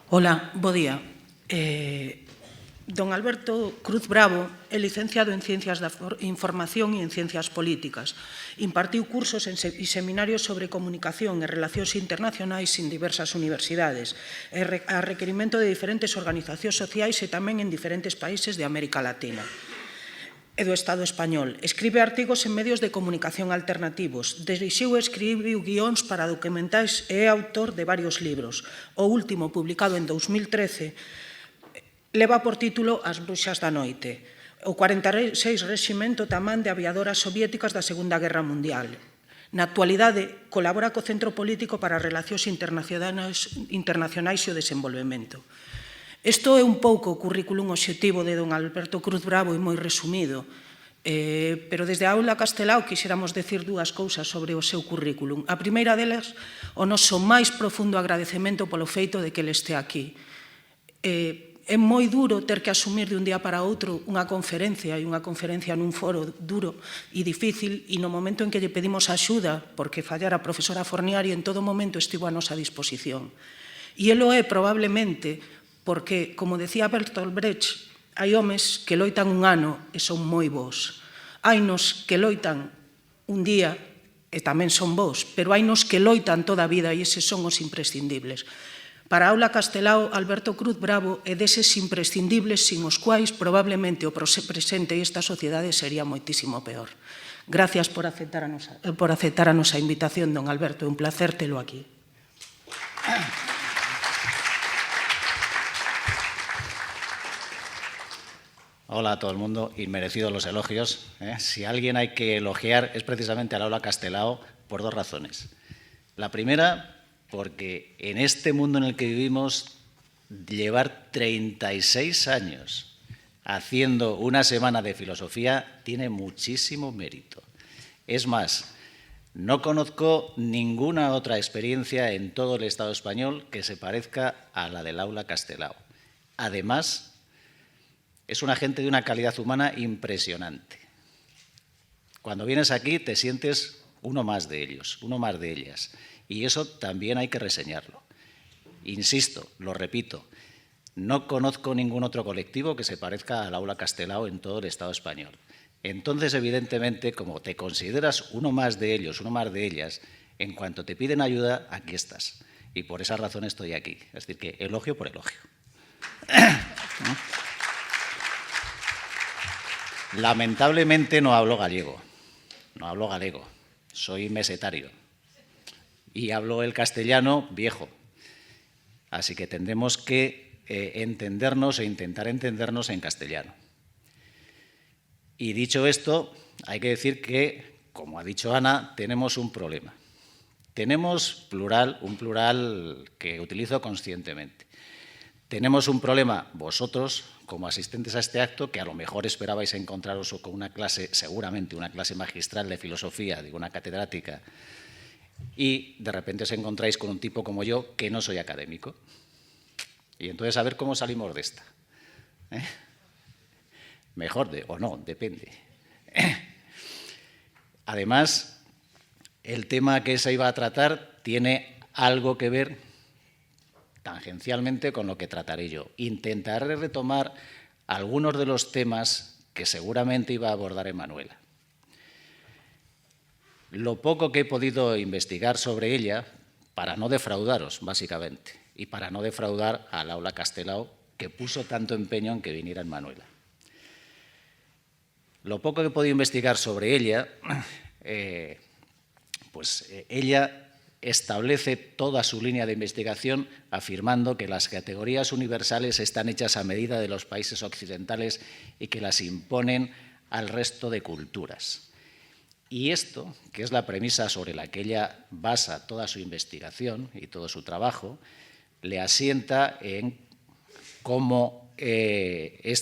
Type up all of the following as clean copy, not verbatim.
Hola, bo día. Don Alberto Cruz Bravo é licenciado en Ciencias da Información e en Ciencias Políticas. Impartiu cursos e seminarios sobre comunicación e relacións internacionais en diversas universidades, a requerimento de diferentes organizacións sociais e tamén en diferentes países de América Latina e do Estado español. Escribe artigos en medios de comunicación alternativos. Dirixiu e escribiu guións para documentais e é autor de varios libros. O último, publicado en 2013, leva por título As bruxas da noite, o 46 reximento tamén de aviadoras soviéticas da Segunda Guerra Mundial. Na actualidade, colabora co Centro Político para as Relacións Internacionais e o Desenvolvemento. Isto é un pouco o currículum obxectivo de don Alberto Cruz Bravo e moi resumido, pero desde a Aula Castelao quixéramos decir dúas cousas sobre o seu currículum. A primeira delas, o noso máis profundo agradecemento polo feito de que ele este aquí. É moi duro ter que asumir de un día para outro unha conferencia nun foro duro e difícil, e no momento en que lle pedimos axuda, porque fallara a profesora Forniari, en todo momento estivo a nosa disposición. E elo é probablemente porque, como decía Bertolt Brecht, hai homes que loitan un ano e son moi bons. Hainos que loitan un día e tamén son bons, pero hainos que loitan toda a vida e eses son os imprescindibles. Para a Aula Castelao, Alberto Cruz Bravo é deses imprescindibles sin os quais probablemente o presente e esta sociedade sería moitísimo peor. Gracias por aceptar a nosa invitación, don Alberto. É un placer telo aquí. Hola a todo el mundo, inmerecidos los elogios. Si a alguien hay que elogiar es precisamente al Aula Castelao por dos razones. La primera, porque en este mundo en el que vivimos, llevar 36 años haciendo una semana de filosofía tiene muchísimo mérito. Es más, no conozco ninguna otra experiencia en todo el Estado español que se parezca a la del Aula Castelao. Además, es una gente de una calidad humana impresionante. Cuando vienes aquí te sientes uno más de ellos, uno más de ellas. Y eso también hay que reseñarlo. Insisto, lo repito, no conozco ningún otro colectivo que se parezca al Aula Castelao en todo el Estado español. Entonces, evidentemente, como te consideras uno más de ellos, uno más de ellas, en cuanto te piden ayuda, aquí estás. Y por esa razón estoy aquí. Es decir, que elogio por elogio. Lamentablemente no hablo gallego, soy mesetario y hablo el castellano viejo, así que tendremos que entendernos e intentar entendernos en castellano. Y dicho esto, hay que decir que, como ha dicho Ana, tenemos un problema. Tenemos un plural que utilizo conscientemente. Tenemos un problema vosotros, como asistentes a este acto, que a lo mejor esperabais encontraros con una clase, seguramente una clase magistral de filosofía, digo, una catedrática, y de repente os encontráis con un tipo como yo, que no soy académico. Y entonces a ver cómo salimos de esta. Mejor o no, depende. Además, el tema que se iba a tratar tiene algo que ver tangencialmente con lo que trataré yo. Intentaré retomar algunos de los temas que seguramente iba a abordar Emanuela. Lo poco que he podido investigar sobre ella, para no defraudaros, básicamente, y para no defraudar al Aula Castelao, que puso tanto empeño en que viniera Emanuela. Lo poco que he podido investigar sobre ella, ella establece toda su línea de investigación afirmando que las categorías universales están hechas a medida de los países occidentales y que las imponen al resto de culturas. Y esto, que es la premisa sobre la que ella basa toda su investigación y todo su trabajo, le asienta en cómo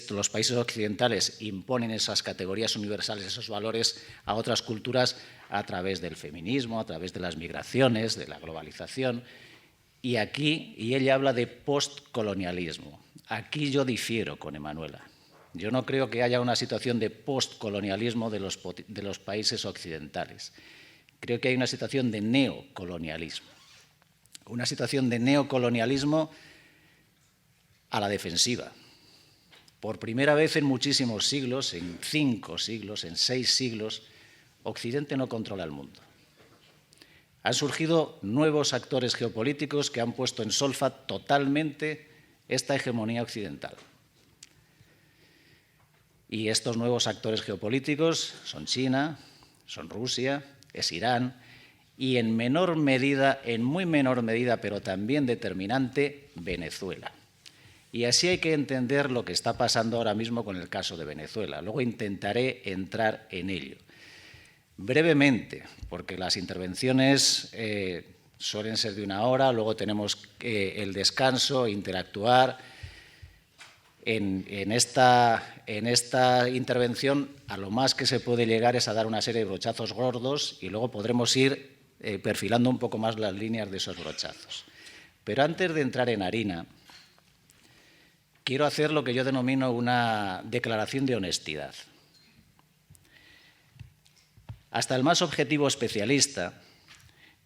los países occidentales imponen esas categorías universales, esos valores a otras culturas a través del feminismo, a través de las migraciones, de la globalización. Y ella habla de postcolonialismo. Aquí yo difiero con Emanuela. Yo no creo que haya una situación de postcolonialismo de los países occidentales. Creo que hay una situación de neocolonialismo. una situación de neocolonialismo a la defensiva. Por primera vez en muchísimos siglos, en 5 siglos, en 6 siglos, Occidente no controla el mundo. Han surgido nuevos actores geopolíticos que han puesto en solfa totalmente esta hegemonía occidental. Y estos nuevos actores geopolíticos son China, son Rusia, es Irán y en menor medida, en muy menor medida, pero también determinante, Venezuela. Y así hay que entender lo que está pasando ahora mismo con el caso de Venezuela. Luego intentaré entrar en ello. Brevemente, porque las intervenciones suelen ser de 1 hora, luego tenemos el descanso, interactuar. En esta intervención, a lo más que se puede llegar es a dar una serie de brochazos gordos y luego podremos ir perfilando un poco más las líneas de esos brochazos. Pero antes de entrar en harina, quiero hacer lo que yo denomino una declaración de honestidad. Hasta el más objetivo especialista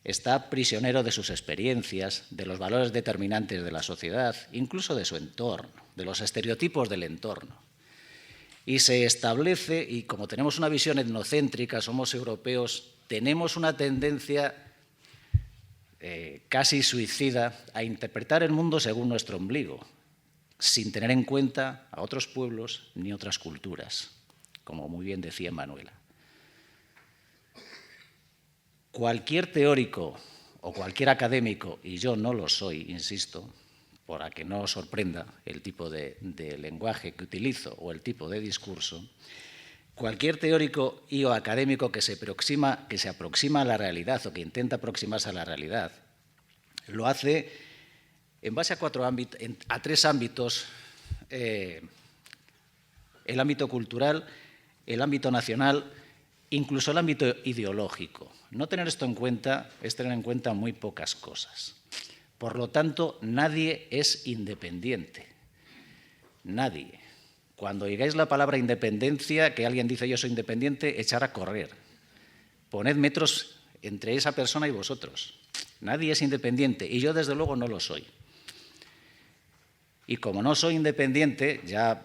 está prisionero de sus experiencias, de los valores determinantes de la sociedad, incluso de su entorno, de los estereotipos del entorno. Y se establece, y como tenemos una visión etnocéntrica, somos europeos, tenemos una tendencia casi suicida a interpretar el mundo según nuestro ombligo, sin tener en cuenta a otros pueblos ni otras culturas, como muy bien decía Manuela. Cualquier teórico o cualquier académico, y yo no lo soy, insisto, para que no os sorprenda el tipo de lenguaje que utilizo o el tipo de discurso, cualquier teórico y o académico que se aproxima a la realidad o que intenta aproximarse a la realidad, lo hace en base a 3 ámbitos, el ámbito cultural, el ámbito nacional, incluso el ámbito ideológico. No tener esto en cuenta es tener en cuenta muy pocas cosas. Por lo tanto, nadie es independiente. Nadie. Cuando oigáis la palabra independencia, que alguien dice yo soy independiente, echar a correr. Poned metros entre esa persona y vosotros. Nadie es independiente y yo desde luego no lo soy. Y como no soy independiente, ya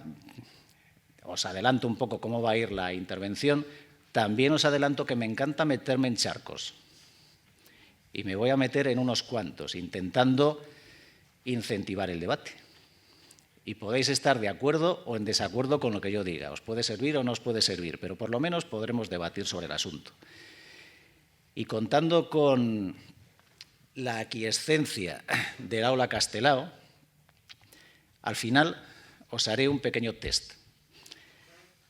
os adelanto un poco cómo va a ir la intervención, también os adelanto que me encanta meterme en charcos. Y me voy a meter en unos cuantos, intentando incentivar el debate. Y podéis estar de acuerdo o en desacuerdo con lo que yo diga. Os puede servir o no os puede servir, pero por lo menos podremos debatir sobre el asunto. Y contando con la aquiescencia del aula Castelao, al final os haré un pequeño test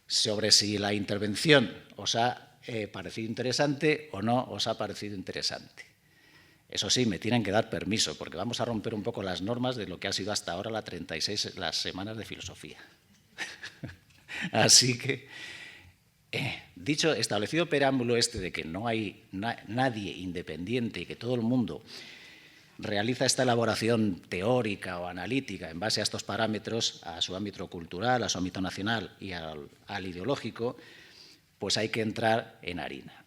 sobre si la intervención os ha parecido interesante o no os ha parecido interesante. Eso sí, me tienen que dar permiso, porque vamos a romper un poco las normas de lo que ha sido hasta ahora las semanas de filosofía. Así que, establecido preámbulo de que no hay nadie independiente y que todo el mundo realiza esta elaboración teórica o analítica en base a estos parámetros, a su ámbito cultural, a su ámbito nacional y al ideológico, pues hay que entrar en harina.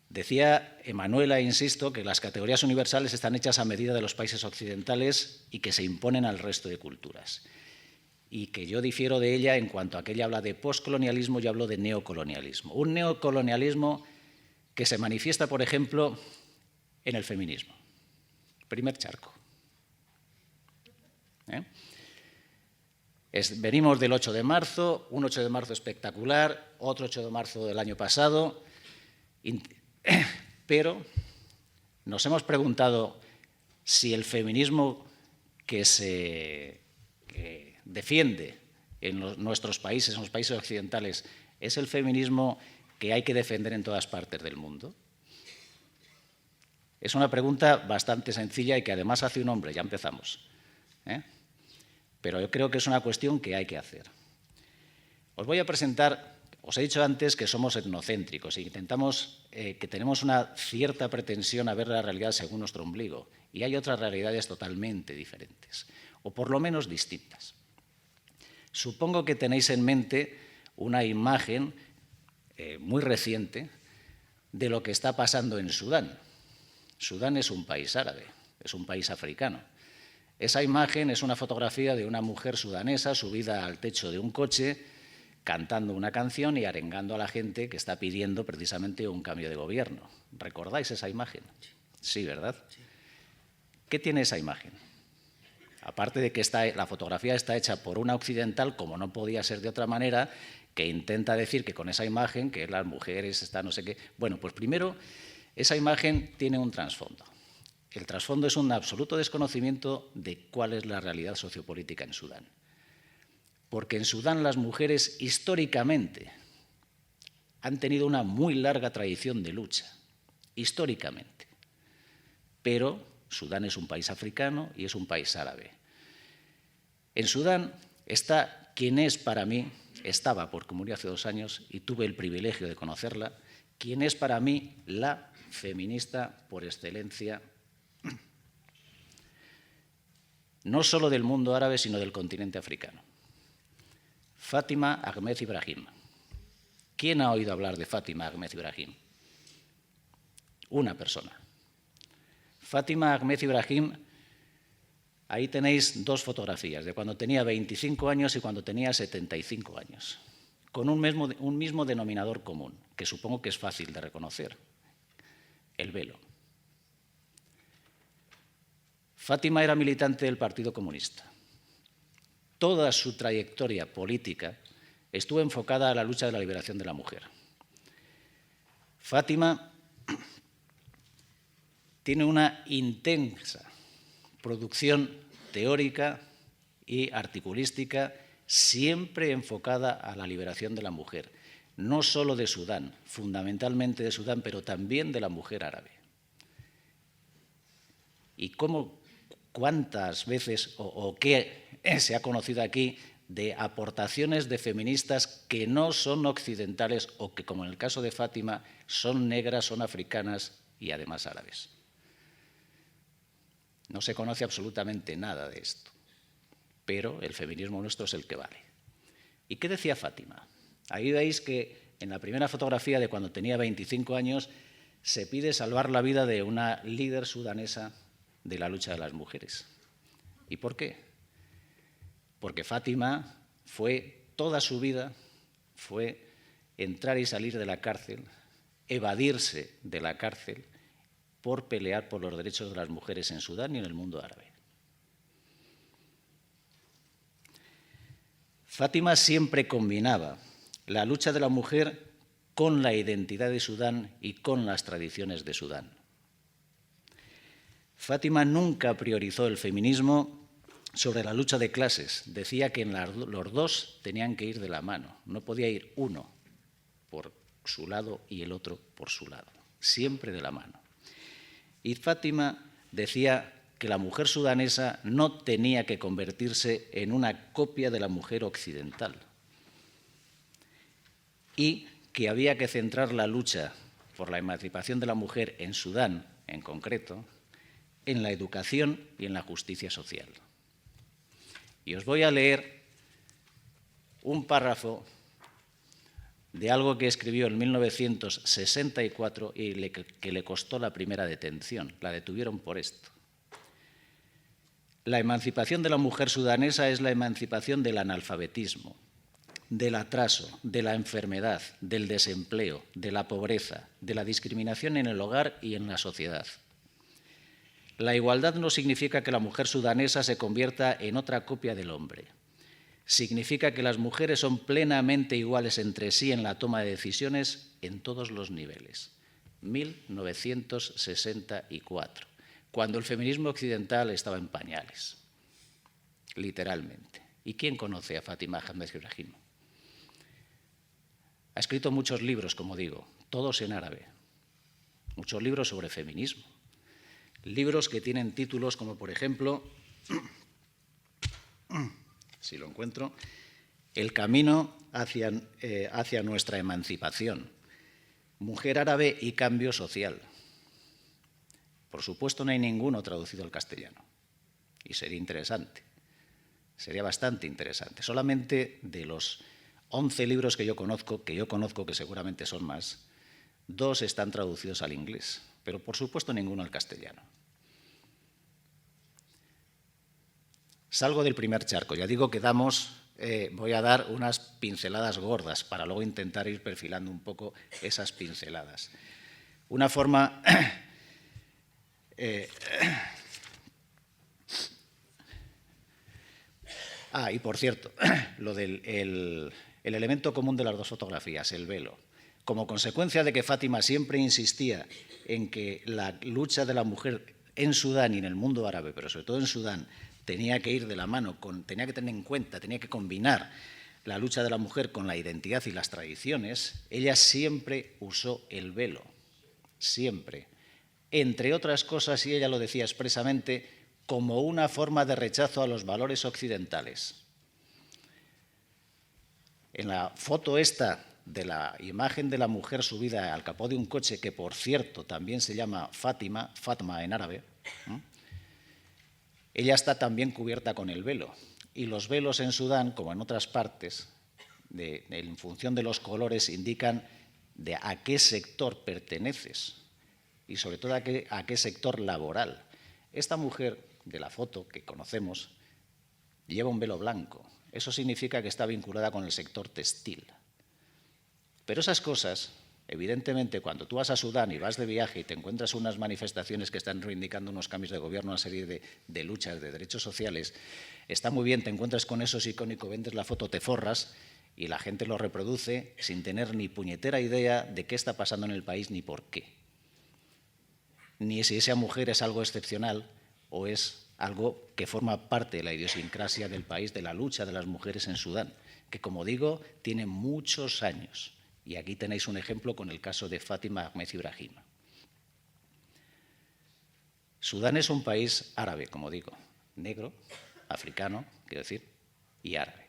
Decía Manuela, insisto, que las categorías universales están hechas a medida de los países occidentales y que se imponen al resto de culturas. Y que yo difiero de ella en cuanto a que ella habla de poscolonialismo, yo hablo de neocolonialismo. Un neocolonialismo que se manifiesta, por ejemplo, en el feminismo. Primer charco. Venimos del 8 de marzo, un 8 de marzo espectacular, otro 8 de marzo del año pasado, pero nos hemos preguntado si el feminismo que se defiende en nuestros países, en los países occidentales, es el feminismo que hay que defender en todas partes del mundo. Es una pregunta bastante sencilla y que además hace un hombre, ya empezamos. Pero yo creo que es una cuestión que hay que hacer. Os voy a presentar, os he dicho antes que somos etnocéntricos e intentamos que tenemos una cierta pretensión a ver la realidad según nuestro ombligo y hay otras realidades totalmente diferentes, o por lo menos distintas. Supongo que tenéis en mente una imagen muy reciente de lo que está pasando en Sudán. Sudán es un país árabe, es un país africano. Esa imagen es una fotografía de una mujer sudanesa subida al techo de un coche, cantando una canción y arengando a la gente que está pidiendo precisamente un cambio de gobierno. ¿Recordáis esa imagen? Sí, ¿verdad? Sí. ¿Qué tiene esa imagen? Aparte de que la fotografía está hecha por una occidental, como no podía ser de otra manera, que intenta decir que con esa imagen, que las mujeres están no sé qué. Bueno, pues primero, esa imagen tiene un trasfondo. El trasfondo es un absoluto desconocimiento de cuál es la realidad sociopolítica en Sudán. Porque en Sudán las mujeres históricamente han tenido una muy larga tradición de lucha, históricamente. Pero Sudán es un país africano y es un país árabe. En Sudán está quien es para mí, estaba porque murió hace 2 años y tuve el privilegio de conocerla, quien es para mí la feminista por excelencia, no solo del mundo árabe, sino del continente africano. Fátima Ahmed Ibrahim. ¿Quién ha oído hablar de Fátima Ahmed Ibrahim? Una persona. Fátima Ahmed Ibrahim, ahí tenéis 2 fotografías, de cuando tenía 25 años y cuando tenía 75 años, con un mismo denominador común, que supongo que es fácil de reconocer, el velo. Fátima era militante del Partido Comunista. Toda su trayectoria política estuvo enfocada a la lucha de la liberación de la mujer. Fátima tiene una intensa producción teórica y articulística siempre enfocada a la liberación de la mujer, no solo de Sudán, fundamentalmente de Sudán, pero también de la mujer árabe. ¿Y cuántas veces o qué se ha conocido aquí de aportaciones de feministas que no son occidentales o que, como en el caso de Fátima, son negras, son africanas y además árabes? No se conoce absolutamente nada de esto, pero el feminismo nuestro es el que vale. ¿Y qué decía Fátima? Ahí veis que en la primera fotografía de cuando tenía 25 años se pide salvar la vida de una líder sudanesa de la lucha de las mujeres. ¿Y por qué? Porque Fátima toda su vida fue entrar y salir de la cárcel, evadirse de la cárcel por pelear por los derechos de las mujeres en Sudán y en el mundo árabe. Fátima siempre combinaba la lucha de la mujer con la identidad de Sudán y con las tradiciones de Sudán. Fátima nunca priorizó el feminismo sobre la lucha de clases. Decía que los 2 tenían que ir de la mano. No podía ir uno por su lado y el otro por su lado. Siempre de la mano. Y Fátima decía que la mujer sudanesa no tenía que convertirse en una copia de la mujer occidental y que había que centrar la lucha por la emancipación de la mujer en Sudán, en concreto, en la educación y en la justicia social. Y os voy a leer un párrafo de algo que escribió en 1964 y que le costó la primera detención. La detuvieron por esto. La emancipación de la mujer sudanesa es la emancipación del analfabetismo, del atraso, de la enfermedad, del desempleo, de la pobreza, de la discriminación en el hogar y en la sociedad. La igualdad no significa que la mujer sudanesa se convierta en otra copia del hombre. Significa que las mujeres son plenamente iguales entre sí en la toma de decisiones en todos los niveles. 1964, cuando el feminismo occidental estaba en pañales, literalmente. ¿Y quién conoce a Fátima Ahmed Ibrahim? Ha escrito muchos libros, como digo, todos en árabe, muchos libros sobre feminismo, libros que tienen títulos como, por ejemplo, si lo encuentro, El camino hacia nuestra emancipación, Mujer árabe y cambio social. Por supuesto, no hay ninguno traducido al castellano y sería interesante, sería bastante interesante. Solamente de los 11 libros que yo conozco, que seguramente son más, 2 están traducidos al inglés. pero por supuesto ninguno el castellano. Salgo del primer charco, ya digo que voy a dar unas pinceladas gordas para luego intentar ir perfilando un poco esas pinceladas. Una forma... y por cierto, lo del el elemento común de las dos fotografías, el velo. Como consecuencia de que Fátima siempre insistía en que la lucha de la mujer en Sudán y en el mundo árabe, pero sobre todo en Sudán, tenía que ir de la mano, tenía que tener en cuenta, tenía que combinar la lucha de la mujer con la identidad y las tradiciones, ella siempre usó el velo, siempre. Entre otras cosas, y ella lo decía expresamente, como una forma de rechazo a los valores occidentales. En la foto esta de la imagen de la mujer subida al capó de un coche, que por cierto también se llama Fátima, Fatma en árabe, ella está también cubierta con el velo. Y los velos en Sudán, como en otras partes, en función de los colores, indican a qué sector perteneces y sobre todo a qué sector laboral. Esta mujer de la foto que conocemos lleva un velo blanco. Eso significa que está vinculada con el sector textil. Pero esas cosas, evidentemente, cuando tú vas a Sudán y vas de viaje y te encuentras unas manifestaciones que están reivindicando unos cambios de gobierno, una serie de luchas de derechos sociales, está muy bien, te encuentras con eso, es icónico, vendes la foto, te forras y la gente lo reproduce sin tener ni puñetera idea de qué está pasando en el país ni por qué. Ni si esa mujer es algo excepcional o es algo que forma parte de la idiosincrasia del país, de la lucha de las mujeres en Sudán, que, como digo, tiene muchos años. Y aquí tenéis un ejemplo con el caso de Fátima Ahmed Ibrahim. Sudán es un país árabe, como digo, negro, africano, quiero decir, y árabe.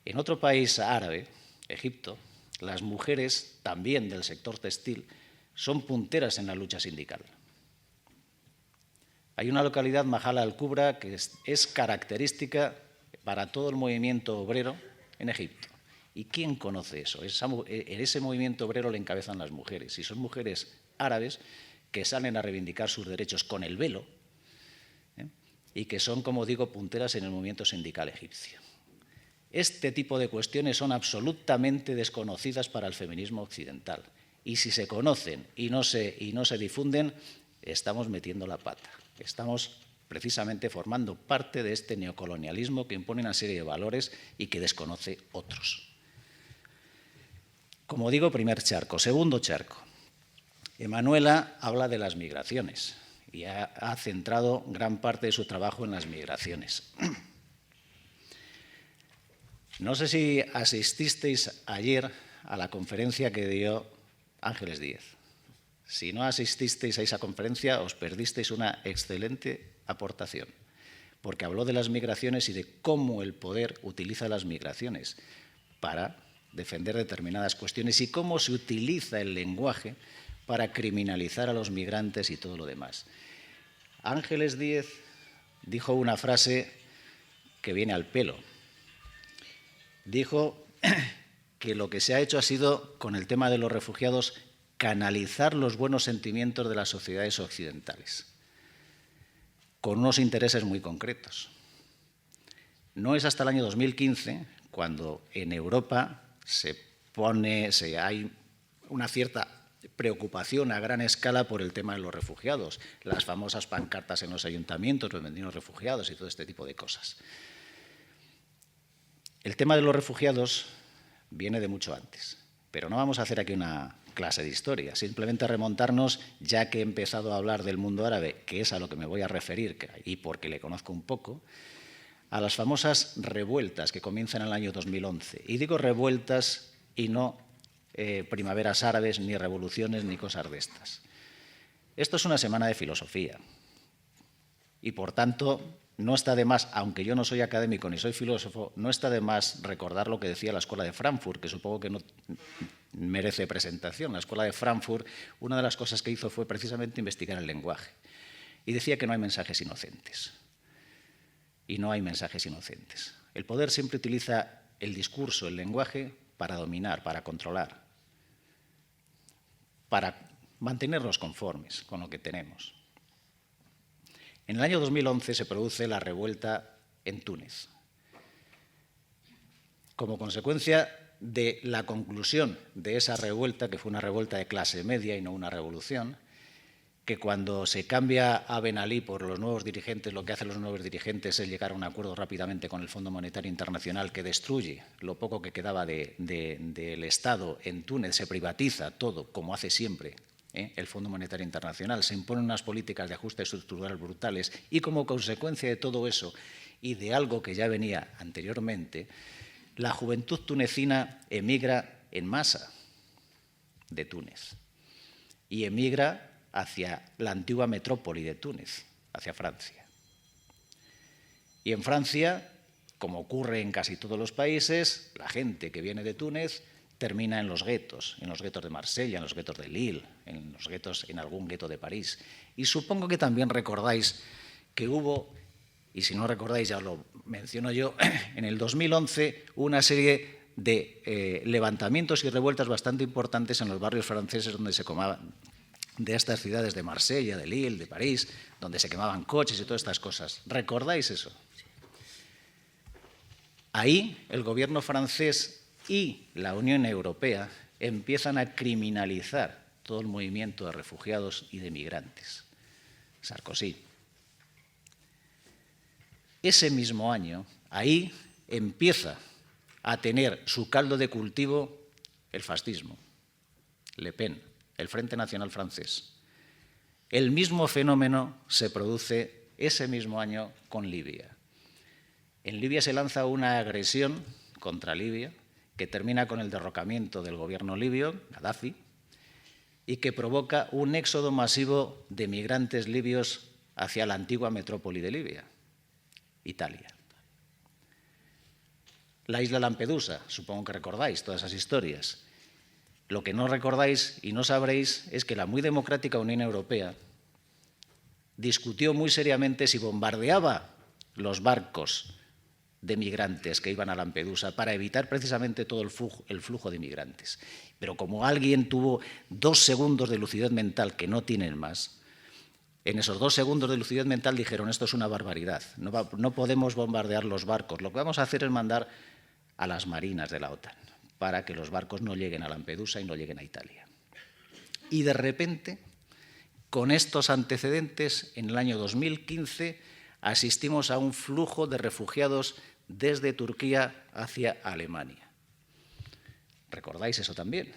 En otro país árabe, Egipto, las mujeres, también del sector textil, son punteras en la lucha sindical. Hay una localidad, Mahala al-Kubra, que es característica para todo el movimiento obrero en Egipto. ¿Y quién conoce eso? En ese movimiento obrero le encabezan las mujeres, y son mujeres árabes que salen a reivindicar sus derechos con el velo, y que son, como digo, punteras en el movimiento sindical egipcio. Este tipo de cuestiones son absolutamente desconocidas para el feminismo occidental, y si se conocen y no se difunden, estamos metiendo la pata. Estamos precisamente formando parte de este neocolonialismo que impone una serie de valores y que desconoce otros. Como digo, primer charco. Segundo charco. Emanuela habla de las migraciones y ha centrado gran parte de su trabajo en las migraciones. No sé si asististeis ayer a la conferencia que dio Ángeles Díez. Si no asististeis a esa conferencia, os perdisteis una excelente aportación, porque habló de las migraciones y de cómo el poder utiliza las migraciones para defender determinadas cuestiones y cómo se utiliza el lenguaje para criminalizar a los migrantes y todo lo demás. Ángeles Díez dijo una frase que viene al pelo. Dijo que lo que se ha hecho ha sido, con el tema de los refugiados, canalizar los buenos sentimientos de las sociedades occidentales, con unos intereses muy concretos. No es hasta el año 2015 cuando en Europa hay una cierta preocupación a gran escala por el tema de los refugiados, las famosas pancartas en los ayuntamientos, bienvenidos refugiados y todo este tipo de cosas. El tema de los refugiados viene de mucho antes, pero no vamos a hacer aquí una clase de historia, simplemente remontarnos, ya que he empezado a hablar del mundo árabe, que es a lo que me voy a referir, y porque le conozco un poco, a las famosas revueltas que comienzan en el año 2011. Y digo revueltas y no primaveras árabes, ni revoluciones, ni cosas de estas. Esto es una semana de filosofía y, por tanto, no está de más, aunque yo no soy académico ni soy filósofo, no está de más recordar lo que decía la Escuela de Frankfurt, que supongo que no merece presentación. La Escuela de Frankfurt, una de las cosas que hizo fue precisamente investigar el lenguaje. Y decía que no hay mensajes inocentes. Y no hay mensajes inocentes. El poder siempre utiliza el discurso, el lenguaje, para dominar, para controlar, para mantenernos conformes con lo que tenemos. En el año 2011 se produce la revuelta en Túnez. Como consecuencia de la conclusión de esa revuelta, que fue una revuelta de clase media y no una revolución, que cuando se cambia a Ben Ali por los nuevos dirigentes, lo que hacen los nuevos dirigentes es llegar a un acuerdo rápidamente con el Fondo Monetario Internacional que destruye lo poco que quedaba del Estado en Túnez, se privatiza todo, como hace siempre el Fondo Monetario Internacional, se imponen unas políticas de ajuste estructural brutales y como consecuencia de todo eso y de algo que ya venía anteriormente, la juventud tunecina emigra en masa de Túnez y emigra hacia la antigua metrópoli de Túnez, hacia Francia. Y en Francia, como ocurre en casi todos los países, la gente que viene de Túnez termina en los guetos de Marsella, en los guetos de Lille, en algún gueto de París. Y supongo que también recordáis que hubo, y si no recordáis ya os lo menciono yo, en el 2011 una serie de levantamientos y revueltas bastante importantes en los barrios franceses donde se quemaban, de estas ciudades de Marsella, de Lille, de París, donde se quemaban coches y todas estas cosas. ¿Recordáis eso? Ahí el gobierno francés y la Unión Europea empiezan a criminalizar todo el movimiento de refugiados y de migrantes. Sarkozy. Ese mismo año, ahí empieza a tener su caldo de cultivo el fascismo, Le Pen, el Frente Nacional francés. El mismo fenómeno se produce ese mismo año con Libia. En Libia se lanza una agresión contra Libia que termina con el derrocamiento del gobierno libio, Gaddafi, y que provoca un éxodo masivo de migrantes libios hacia la antigua metrópoli de Libia, Italia. La isla Lampedusa, supongo que recordáis todas esas historias. Lo que no recordáis y no sabréis es que la muy democrática Unión Europea discutió muy seriamente si bombardeaba los barcos de migrantes que iban a Lampedusa para evitar precisamente todo el flujo de migrantes. Pero como alguien tuvo 2 segundos de lucidez mental que no tienen más, en esos 2 segundos de lucidez mental dijeron esto es una barbaridad, no podemos bombardear los barcos, lo que vamos a hacer es mandar a las marinas de la OTAN para que los barcos no lleguen a Lampedusa y no lleguen a Italia. Y de repente, con estos antecedentes, en el año 2015 asistimos a un flujo de refugiados desde Turquía hacia Alemania. ¿Recordáis eso también?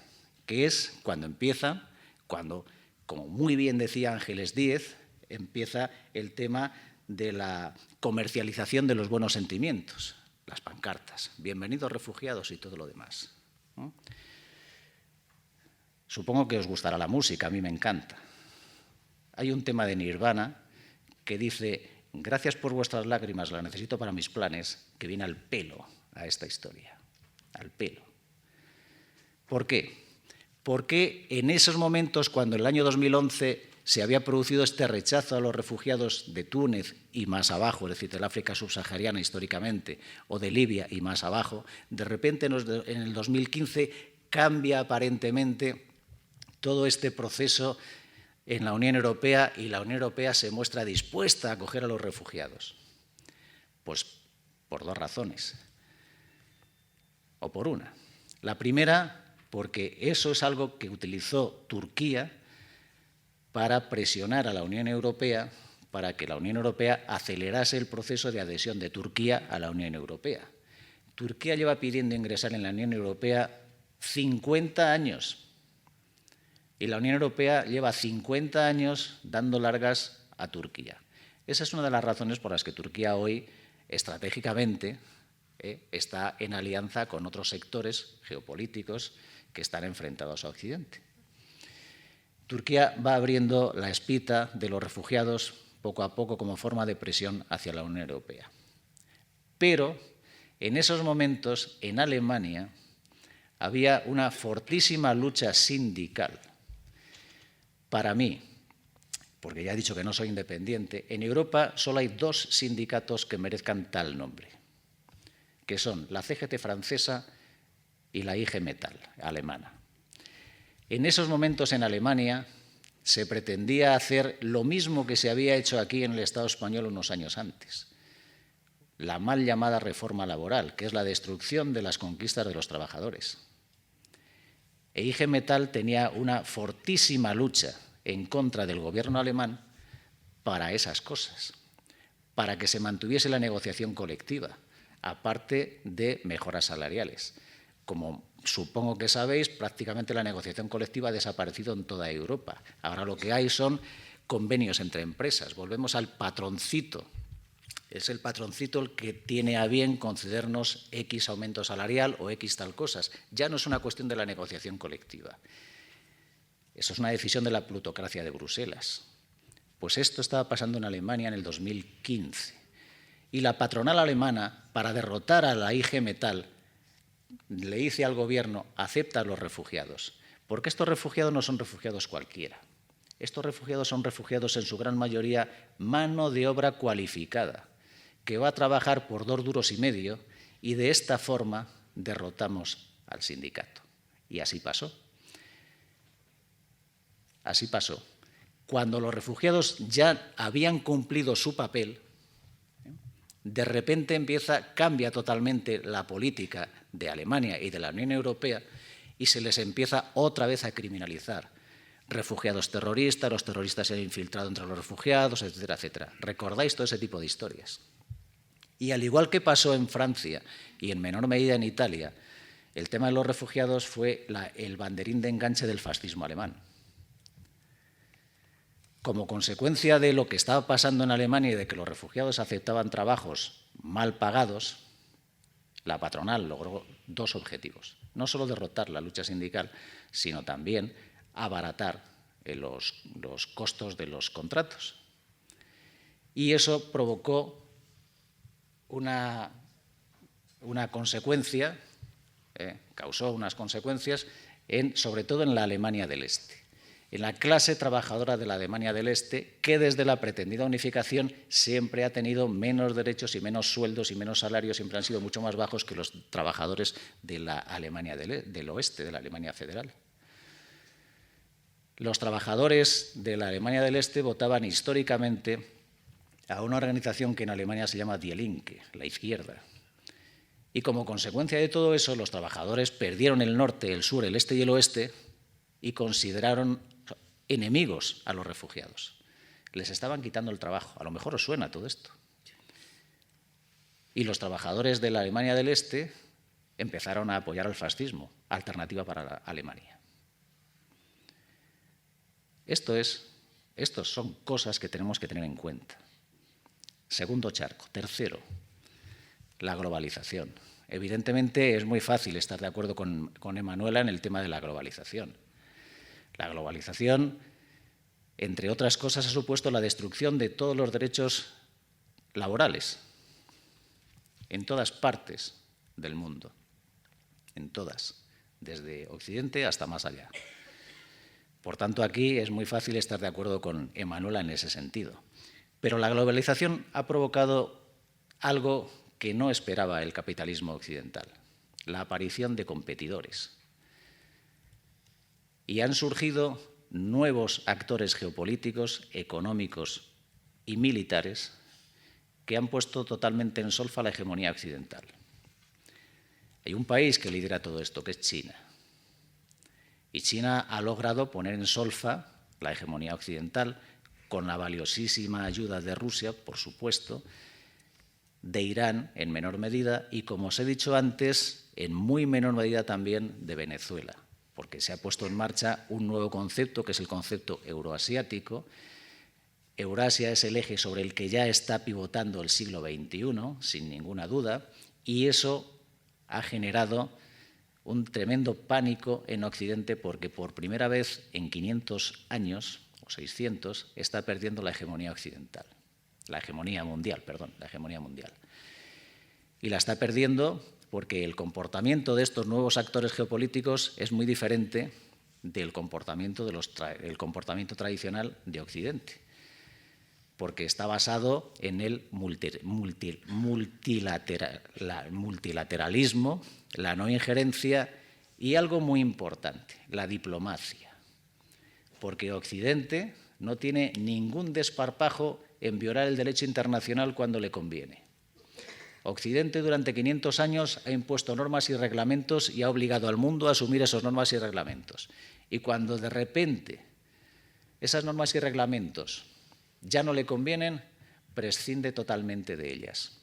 Que es cuando, como muy bien decía Ángeles Díez, empieza el tema de la comercialización de los buenos sentimientos, las pancartas, bienvenidos refugiados y todo lo demás. ¿No? Supongo que os gustará la música, a mí me encanta. Hay un tema de Nirvana que dice, gracias por vuestras lágrimas, la necesito para mis planes, que viene al pelo a esta historia, al pelo. ¿Por qué? Porque en esos momentos, cuando en el año 2011 se había producido este rechazo a los refugiados de Túnez y más abajo, es decir, del África subsahariana históricamente, o de Libia y más abajo, de repente en el 2015 cambia aparentemente todo este proceso en la Unión Europea y la Unión Europea se muestra dispuesta a acoger a los refugiados. Pues por 2 razones, o por una. La primera, porque eso es algo que utilizó Turquía para presionar a la Unión Europea para que la Unión Europea acelerase el proceso de adhesión de Turquía a la Unión Europea. Turquía lleva pidiendo ingresar en la Unión Europea 50 años y la Unión Europea lleva 50 años dando largas a Turquía. Esa es una de las razones por las que Turquía hoy, estratégicamente, está en alianza con otros sectores geopolíticos que están enfrentados a Occidente. Turquía va abriendo la espita de los refugiados poco a poco como forma de presión hacia la Unión Europea. Pero en esos momentos, en Alemania, había una fortísima lucha sindical. Para mí, porque ya he dicho que no soy independiente, en Europa solo hay 2 sindicatos que merezcan tal nombre, que son la CGT francesa y la IG Metall, alemana. En esos momentos en Alemania se pretendía hacer lo mismo que se había hecho aquí en el Estado español unos años antes. La mal llamada reforma laboral, que es la destrucción de las conquistas de los trabajadores. E IG Metall tenía una fortísima lucha en contra del gobierno alemán para esas cosas, para que se mantuviese la negociación colectiva, aparte de mejoras salariales. Como supongo que sabéis, prácticamente la negociación colectiva ha desaparecido en toda Europa. Ahora lo que hay son convenios entre empresas. Volvemos al patroncito. Es el patroncito el que tiene a bien concedernos X aumento salarial o X tal cosas. Ya no es una cuestión de la negociación colectiva. Eso es una decisión de la plutocracia de Bruselas. Pues esto estaba pasando en Alemania en el 2015. Y la patronal alemana, para derrotar a la IG Metall, le dice al gobierno: acepta a los refugiados. Porque estos refugiados no son refugiados cualquiera. Estos refugiados son refugiados en su gran mayoría mano de obra cualificada, que va a trabajar por 2,5 duros y de esta forma derrotamos al sindicato. Y así pasó. Así pasó. Cuando los refugiados ya habían cumplido su papel, de repente cambia totalmente la política de Alemania y de la Unión Europea y se les empieza otra vez a criminalizar. Refugiados terroristas, los terroristas se han infiltrado entre los refugiados, etcétera, etcétera. ¿Recordáis todo ese tipo de historias? Y al igual que pasó en Francia y en menor medida en Italia, el tema de los refugiados fue el banderín de enganche del fascismo alemán. Como consecuencia de lo que estaba pasando en Alemania y de que los refugiados aceptaban trabajos mal pagados, la patronal logró 2 objetivos. No solo derrotar la lucha sindical, sino también abaratar los costos de los contratos. Y eso provocó una consecuencia, causó unas consecuencias, sobre todo en la Alemania del Este. En la clase trabajadora de la Alemania del Este, que desde la pretendida unificación siempre ha tenido menos derechos y menos sueldos y menos salarios, siempre han sido mucho más bajos que los trabajadores de la Alemania del Oeste, de la Alemania federal. Los trabajadores de la Alemania del Este votaban históricamente a una organización que en Alemania se llama Die Linke, la izquierda. Y como consecuencia de todo eso, los trabajadores perdieron el norte, el sur, el este y el oeste y consideraron enemigos a los refugiados. Les estaban quitando el trabajo. A lo mejor os suena todo esto. Y los trabajadores de la Alemania del Este empezaron a apoyar al fascismo, alternativa para Alemania. Estos son cosas que tenemos que tener en cuenta. Segundo charco. Tercero, la globalización. Evidentemente es muy fácil estar de acuerdo con Emanuela en el tema de la globalización. La globalización, entre otras cosas, ha supuesto la destrucción de todos los derechos laborales en todas partes del mundo, en todas, desde Occidente hasta más allá. Por tanto, aquí es muy fácil estar de acuerdo con Emanuela en ese sentido. Pero la globalización ha provocado algo que no esperaba el capitalismo occidental, la aparición de competidores. Y han surgido nuevos actores geopolíticos, económicos y militares que han puesto totalmente en solfa la hegemonía occidental. Hay un país que lidera todo esto, que es China. Y China ha logrado poner en solfa la hegemonía occidental con la valiosísima ayuda de Rusia, por supuesto, de Irán en menor medida y, como os he dicho antes, en muy menor medida también de Venezuela, porque se ha puesto en marcha un nuevo concepto, que es el concepto euroasiático. Eurasia es el eje sobre el que ya está pivotando el siglo XXI, sin ninguna duda, y eso ha generado un tremendo pánico en Occidente porque por primera vez en 500 años, o 600, está perdiendo la hegemonía occidental. La hegemonía mundial. Y la está perdiendo porque el comportamiento de estos nuevos actores geopolíticos es muy diferente del comportamiento, tradicional de Occidente, porque está basado en el multilateralismo, la no injerencia y algo muy importante, la diplomacia. porque Occidente no tiene ningún desparpajo en violar el derecho internacional cuando le conviene. Occidente durante 500 años ha impuesto normas y reglamentos y ha obligado al mundo a asumir esas normas y reglamentos. Y cuando de repente esas normas y reglamentos ya no le convienen, prescinde totalmente de ellas.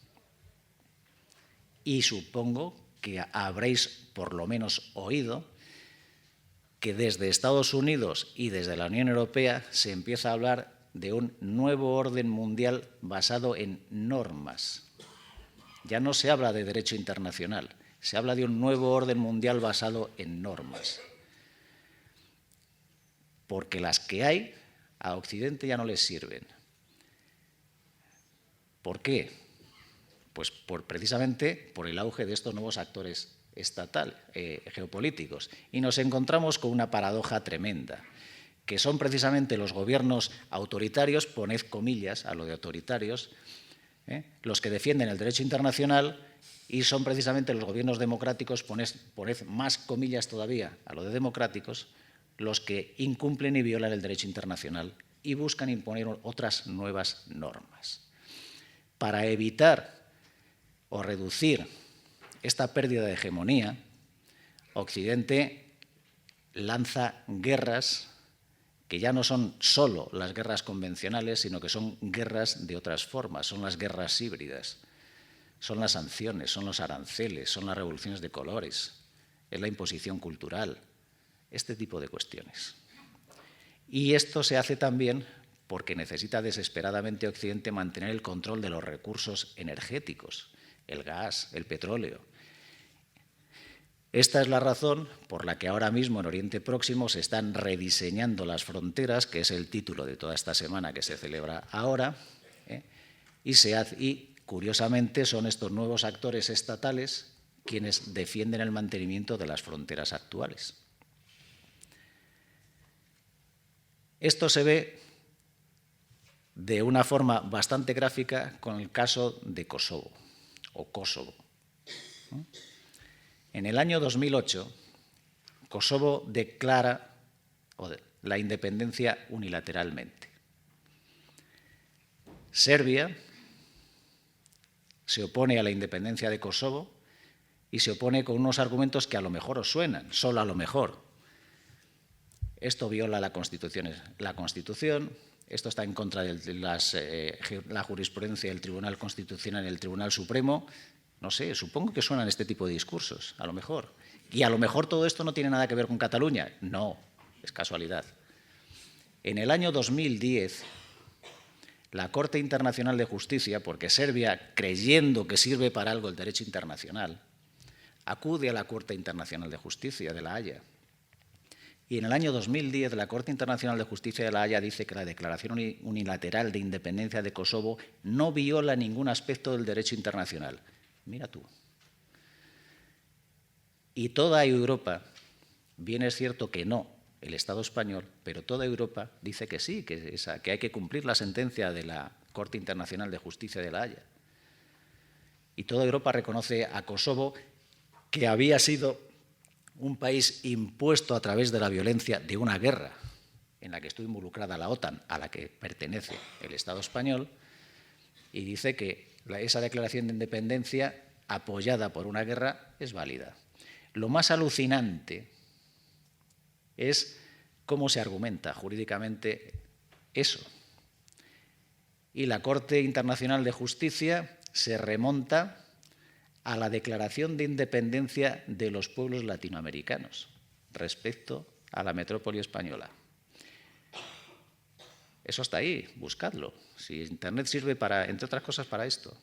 Y supongo que habréis por lo menos oído que desde Estados Unidos y desde la Unión Europea se empieza a hablar de un nuevo orden mundial basado en normas. Ya no se habla de derecho internacional, se habla de un nuevo orden mundial basado en normas. Porque las que hay a Occidente ya no les sirven. ¿Por qué? Pues precisamente por el auge de estos nuevos actores geopolíticos. Y nos encontramos con una paradoja tremenda, que son precisamente los gobiernos autoritarios, poned comillas a lo de autoritarios, los que defienden el derecho internacional, y son precisamente los gobiernos democráticos, poned más comillas todavía a lo de democráticos, los que incumplen y violan el derecho internacional y buscan imponer otras nuevas normas. Para evitar o reducir esta pérdida de hegemonía, Occidente lanza guerras que ya no son solo las guerras convencionales, sino que son guerras de otras formas, son las guerras híbridas, son las sanciones, son los aranceles, son las revoluciones de colores, es la imposición cultural, este tipo de cuestiones. Y esto se hace también porque necesita desesperadamente Occidente mantener el control de los recursos energéticos, el gas, el petróleo. Esta es la razón por la que ahora mismo en Oriente Próximo se están rediseñando las fronteras, que es el título de toda esta semana que se celebra ahora, y curiosamente son estos nuevos actores estatales quienes defienden el mantenimiento de las fronteras actuales. Esto se ve de una forma bastante gráfica con el caso de Kosovo, o Kosovo. En el año 2008, Kosovo declara la independencia unilateralmente. Serbia se opone a la independencia de Kosovo y se opone con unos argumentos que a lo mejor os suenan, solo a lo mejor. Esto viola la Constitución, esto está en contra de la jurisprudencia del Tribunal Constitucional y el Tribunal Supremo. No sé, supongo que suenan este tipo de discursos, a lo mejor. Y a lo mejor todo esto no tiene nada que ver con Cataluña. No, es casualidad. En el año 2010, la Corte Internacional de Justicia, porque Serbia, creyendo que sirve para algo el derecho internacional, acude a la Corte Internacional de Justicia de La Haya. Y en el año 2010, la Corte Internacional de Justicia de La Haya dice que la declaración unilateral de independencia de Kosovo no viola ningún aspecto del derecho internacional. Mira tú. Y toda Europa, bien es cierto que no el Estado español, pero toda Europa dice que sí, que hay que cumplir la sentencia de la Corte Internacional de Justicia de La Haya. Y toda Europa reconoce a Kosovo, que había sido un país impuesto a través de la violencia de una guerra en la que estuvo involucrada la OTAN, a la que pertenece el Estado español, y dice que esa declaración de independencia apoyada por una guerra es válida. Lo más alucinante es cómo se argumenta jurídicamente eso. Y la Corte Internacional de Justicia se remonta a la declaración de independencia de los pueblos latinoamericanos respecto a la metrópoli española. Eso está ahí, buscadlo. Si Internet sirve para, entre otras cosas, para esto.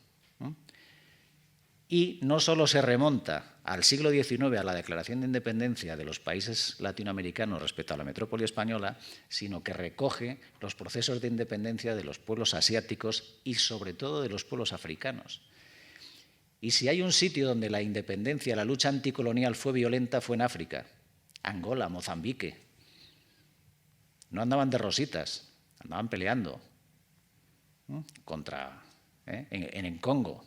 Y no solo se remonta al siglo XIX a la declaración de independencia de los países latinoamericanos respecto a la metrópoli española, sino que recoge los procesos de independencia de los pueblos asiáticos y sobre todo de los pueblos africanos. Y si hay un sitio donde la independencia, la lucha anticolonial fue violenta, fue en África, Angola, Mozambique. No andaban de rositas, andaban peleando en Congo.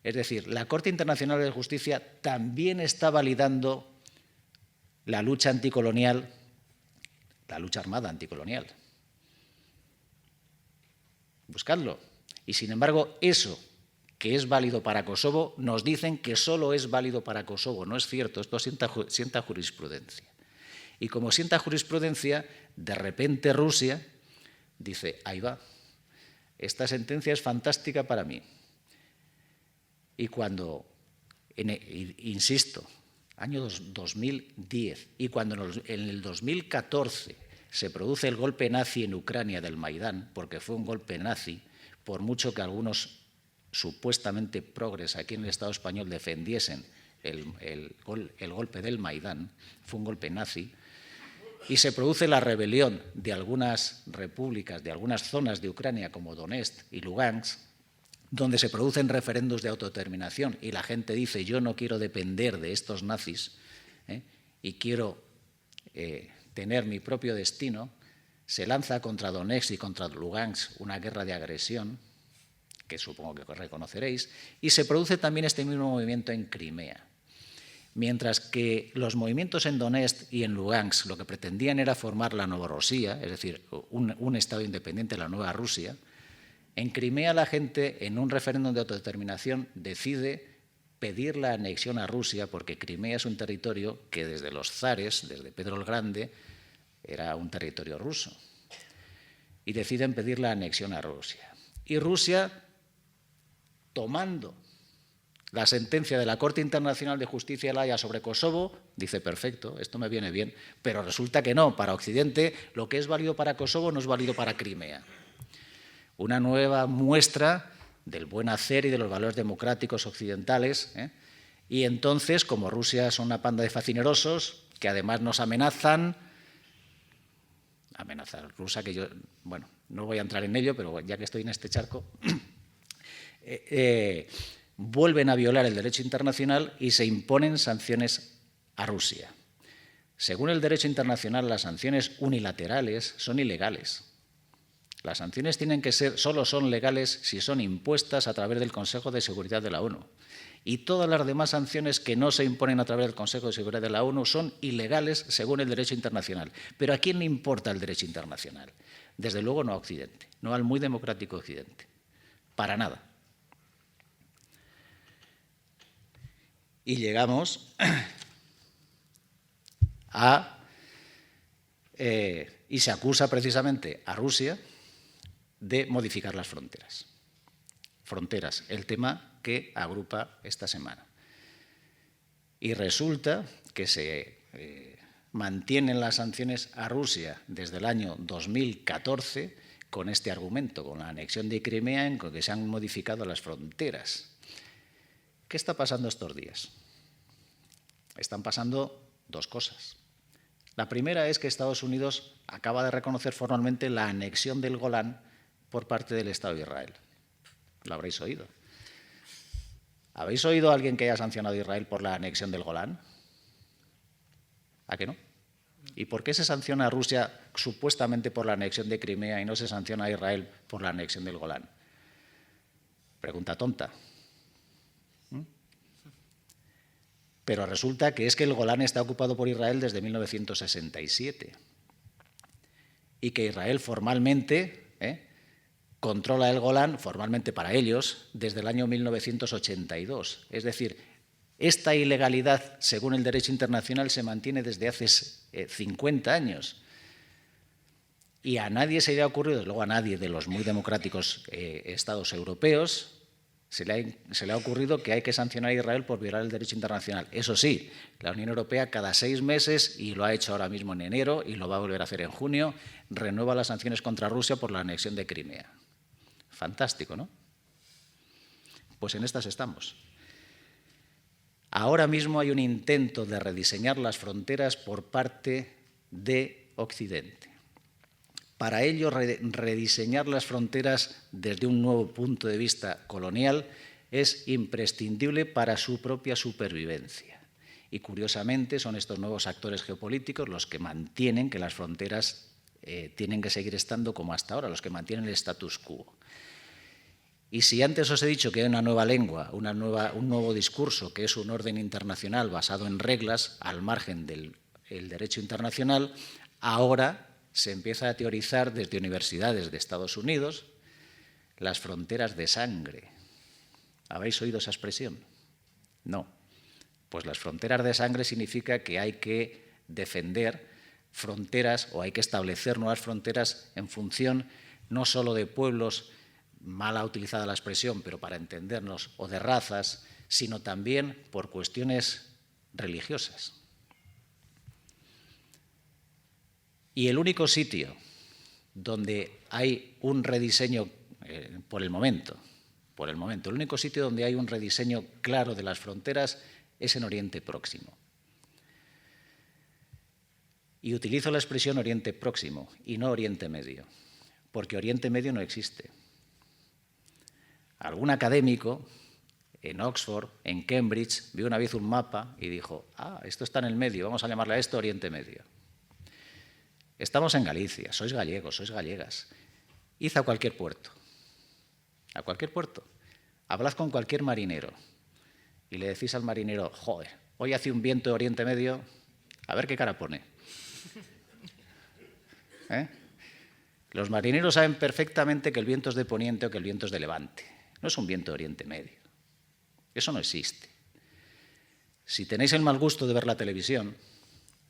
Es decir, la Corte Internacional de Justicia también está validando la lucha anticolonial la lucha armada anticolonial. Buscadlo. Y sin embargo, eso que es válido para Kosovo, nos dicen que solo es válido para Kosovo. No es cierto, esto sienta jurisprudencia. Y como sienta jurisprudencia, de repente Rusia dice, ahí va, esta sentencia es fantástica para mí. Y cuando, insisto, año 2010, y cuando en el 2014 se produce el golpe nazi en Ucrania del Maidán, porque fue un golpe nazi, por mucho que algunos supuestamente progres aquí en el Estado español defendiesen el golpe del Maidán, fue un golpe nazi, y se produce la rebelión de algunas repúblicas, de algunas zonas de Ucrania como Donetsk y Lugansk, donde se producen referendos de autodeterminación y la gente dice yo no quiero depender de estos nazis y quiero tener mi propio destino, se lanza contra Donetsk y contra Lugansk una guerra de agresión, que supongo que reconoceréis, y se produce también este mismo movimiento en Crimea. Mientras que los movimientos en Donetsk y en Lugansk lo que pretendían era formar la Novorosía, es decir, un Estado independiente, la nueva Rusia, en Crimea la gente, en un referéndum de autodeterminación, decide pedir la anexión a Rusia, porque Crimea es un territorio que desde los zares, desde Pedro el Grande, era un territorio ruso. Y deciden pedir la anexión a Rusia. Y Rusia, tomando la sentencia de la Corte Internacional de Justicia de La Haya sobre Kosovo, dice, perfecto, esto me viene bien, pero resulta que no, para Occidente lo que es válido para Kosovo no es válido para Crimea. Una nueva muestra del buen hacer y de los valores democráticos occidentales, y entonces, como Rusia son una panda de facinerosos, que además nos amenazar rusa, que yo, bueno, no voy a entrar en ello, pero ya que estoy en este charco, vuelven a violar el derecho internacional y se imponen sanciones a Rusia. Según el derecho internacional, las sanciones unilaterales son ilegales. Las sanciones solo son legales si son impuestas a través del Consejo de Seguridad de la ONU. Y todas las demás sanciones que no se imponen a través del Consejo de Seguridad de la ONU son ilegales según el derecho internacional. Pero ¿a quién le importa el derecho internacional? Desde luego no a Occidente, no al muy democrático Occidente. Para nada. Y llegamos y se acusa precisamente a Rusia de modificar las fronteras. Fronteras, el tema que agrupa esta semana. Y resulta que se mantienen las sanciones a Rusia desde el año 2014 con este argumento, con la anexión de Crimea, en que se han modificado las fronteras. ¿Qué está pasando estos días? Están pasando dos cosas. La primera es que Estados Unidos acaba de reconocer formalmente la anexión del Golán por parte del Estado de Israel. Lo habréis oído. ¿Habéis oído a alguien que haya sancionado a Israel por la anexión del Golán? ¿A qué no? ¿Y por qué se sanciona a Rusia supuestamente por la anexión de Crimea y no se sanciona a Israel por la anexión del Golán? Pregunta tonta. Pero resulta que es que el Golán está ocupado por Israel desde 1967 y que Israel formalmente controla el Golán, formalmente para ellos, desde el año 1982. Es decir, esta ilegalidad, según el derecho internacional, se mantiene desde hace 50 años. Y a nadie se le ha ocurrido, desde luego a nadie de los muy democráticos estados europeos, se le ha ocurrido que hay que sancionar a Israel por violar el derecho internacional. Eso sí, la Unión Europea cada 6 meses, y lo ha hecho ahora mismo en enero y lo va a volver a hacer en junio, renueva las sanciones contra Rusia por la anexión de Crimea. Fantástico, ¿no? Pues en estas estamos. Ahora mismo hay un intento de rediseñar las fronteras por parte de Occidente. Para ello, rediseñar las fronteras desde un nuevo punto de vista colonial es imprescindible para su propia supervivencia. Y curiosamente son estos nuevos actores geopolíticos los que mantienen que las fronteras tienen que seguir estando como hasta ahora, los que mantienen el status quo. Y si antes os he dicho que hay una nueva lengua, un nuevo discurso, que es un orden internacional basado en reglas al margen del derecho internacional, ahora se empieza a teorizar desde universidades de Estados Unidos las fronteras de sangre. ¿Habéis oído esa expresión? No. Pues las fronteras de sangre significa que hay que defender fronteras o hay que establecer nuevas fronteras en función no solo de pueblos, mal utilizada la expresión, pero para entendernos, o de razas, sino también por cuestiones religiosas. Y el único sitio donde hay un rediseño, por el momento, el único sitio donde hay un rediseño claro de las fronteras es en Oriente Próximo. Y utilizo la expresión Oriente Próximo y no Oriente Medio, porque Oriente Medio no existe. Algún académico en Oxford, en Cambridge, vio una vez un mapa y dijo, esto está en el medio, vamos a llamarle a esto Oriente Medio. Estamos en Galicia, sois gallegos, sois gallegas. Id a cualquier puerto, hablad con cualquier marinero y le decís al marinero, joder, hoy hace un viento de Oriente Medio, a ver qué cara pone. Los marineros saben perfectamente que el viento es de poniente o que el viento es de levante. No es un viento de Oriente Medio. Eso no existe. Si tenéis el mal gusto de ver la televisión,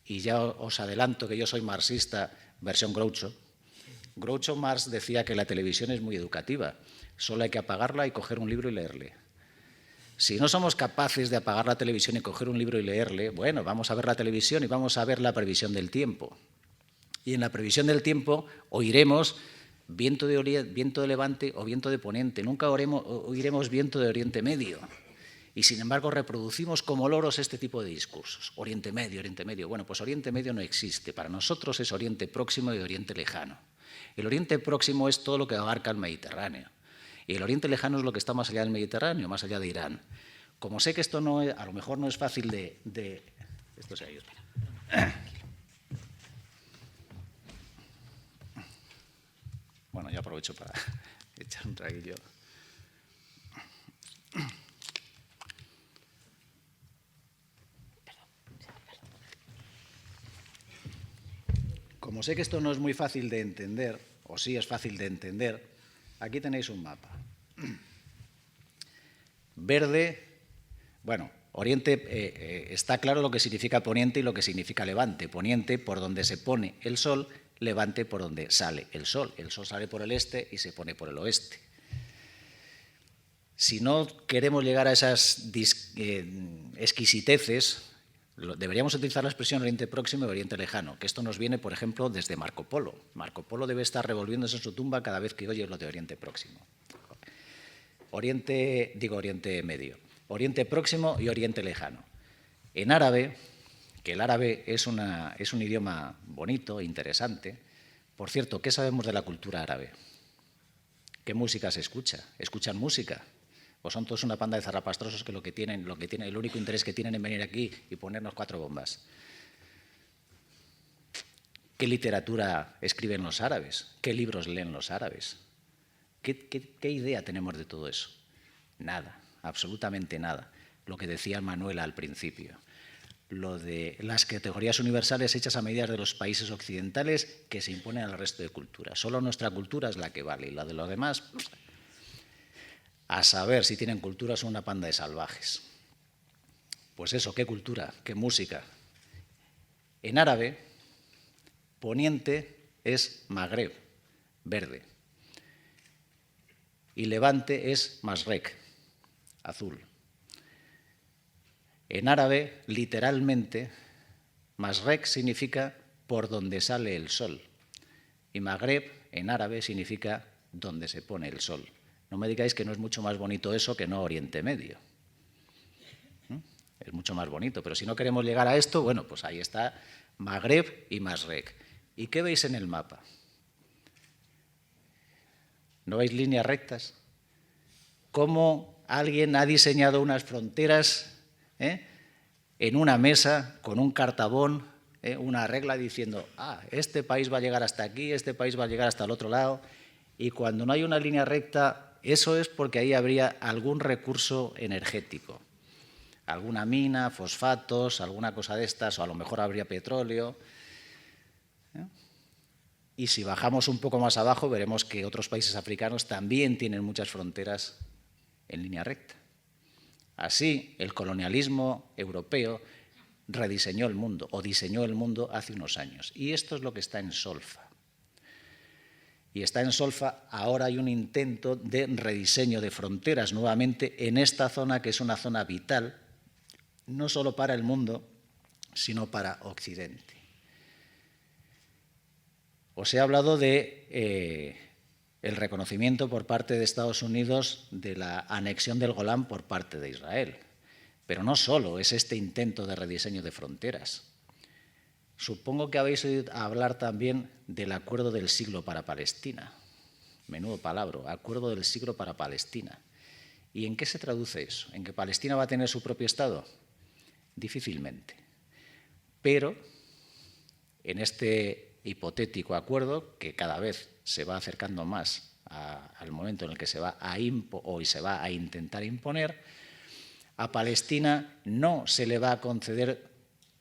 y ya os adelanto que yo soy marxista versión Groucho, Groucho Marx decía que la televisión es muy educativa, solo hay que apagarla y coger un libro y leerle. Si no somos capaces de apagar la televisión y coger un libro y leerle, bueno, vamos a ver la televisión y vamos a ver la previsión del tiempo. Y en la previsión del tiempo oiremos viento de levante o viento de poniente, nunca oiremos viento de Oriente Medio. Y sin embargo reproducimos como loros este tipo de discursos. Oriente Medio, Oriente Medio. Bueno, pues Oriente Medio no existe. Para nosotros es Oriente Próximo y Oriente Lejano. El Oriente Próximo es todo lo que abarca el Mediterráneo. Y el Oriente Lejano es lo que está más allá del Mediterráneo, más allá de Irán. Como sé que esto no es, a lo mejor no es fácil de... Esto se ha ido, espera. Bueno, yo aprovecho para echar un traguillo. Como sé que esto no es muy fácil de entender, o sí es fácil de entender, aquí tenéis un mapa. Verde, bueno, Oriente, está claro lo que significa poniente y lo que significa levante. Poniente por donde se pone el sol, levante por donde sale el sol. El sol sale por el este y se pone por el oeste. Si no queremos llegar a esas exquisiteces, deberíamos utilizar la expresión Oriente Próximo y Oriente Lejano, que esto nos viene, por ejemplo, desde Marco Polo. Marco Polo debe estar revolviéndose en su tumba cada vez que oye lo de Oriente Próximo. Oriente Medio. Oriente Próximo y Oriente Lejano. En árabe, que el árabe es un idioma bonito e interesante. Por cierto, ¿qué sabemos de la cultura árabe? ¿Qué música se escucha? ¿Escuchan música? ¿O son todos una panda de zarrapastrosos que el único interés que tienen en venir aquí y ponernos 4 bombas? ¿Qué literatura escriben los árabes? ¿Qué libros leen los árabes? ¿Qué idea tenemos de todo eso? Nada, absolutamente nada. Lo que decía Manuela al principio. Lo de las categorías universales hechas a medida de los países occidentales que se imponen al resto de culturas. Solo nuestra cultura es la que vale y la de los demás, a saber si tienen cultura, son una panda de salvajes. Pues eso, ¿qué cultura? ¿Qué música? En árabe, poniente es Magreb, verde. Y levante es Masrek, azul. En árabe, literalmente, Masrek significa por donde sale el sol. Y Magreb, en árabe, significa donde se pone el sol. No me digáis que no es mucho más bonito eso que no Oriente Medio. Es mucho más bonito, pero si no queremos llegar a esto, bueno, pues ahí está Magreb y Masrek. ¿Y qué veis en el mapa? ¿No veis líneas rectas? ¿Cómo alguien ha diseñado unas fronteras en una mesa con un cartabón, una regla diciendo, este país va a llegar hasta aquí, este país va a llegar hasta el otro lado, y cuando no hay una línea recta, eso es porque ahí habría algún recurso energético, alguna mina, fosfatos, alguna cosa de estas, o a lo mejor habría petróleo. Y si bajamos un poco más abajo, veremos que otros países africanos también tienen muchas fronteras en línea recta. Así, el colonialismo europeo rediseñó el mundo, o diseñó el mundo hace unos años. Y esto es lo que está en solfa. Y está en solfa, ahora hay un intento de rediseño de fronteras nuevamente en esta zona, que es una zona vital, no solo para el mundo, sino para Occidente. Os he hablado de el reconocimiento por parte de Estados Unidos de la anexión del Golán por parte de Israel. Pero no solo es este intento de rediseño de fronteras. Supongo que habéis oído hablar también del Acuerdo del Siglo para Palestina. Menudo palabra, Acuerdo del Siglo para Palestina. ¿Y en qué se traduce eso? ¿En que Palestina va a tener su propio Estado? Difícilmente. Pero en este hipotético acuerdo, que cada vez se va acercando más al momento en el que se va a intentar imponer, a Palestina no se le va a conceder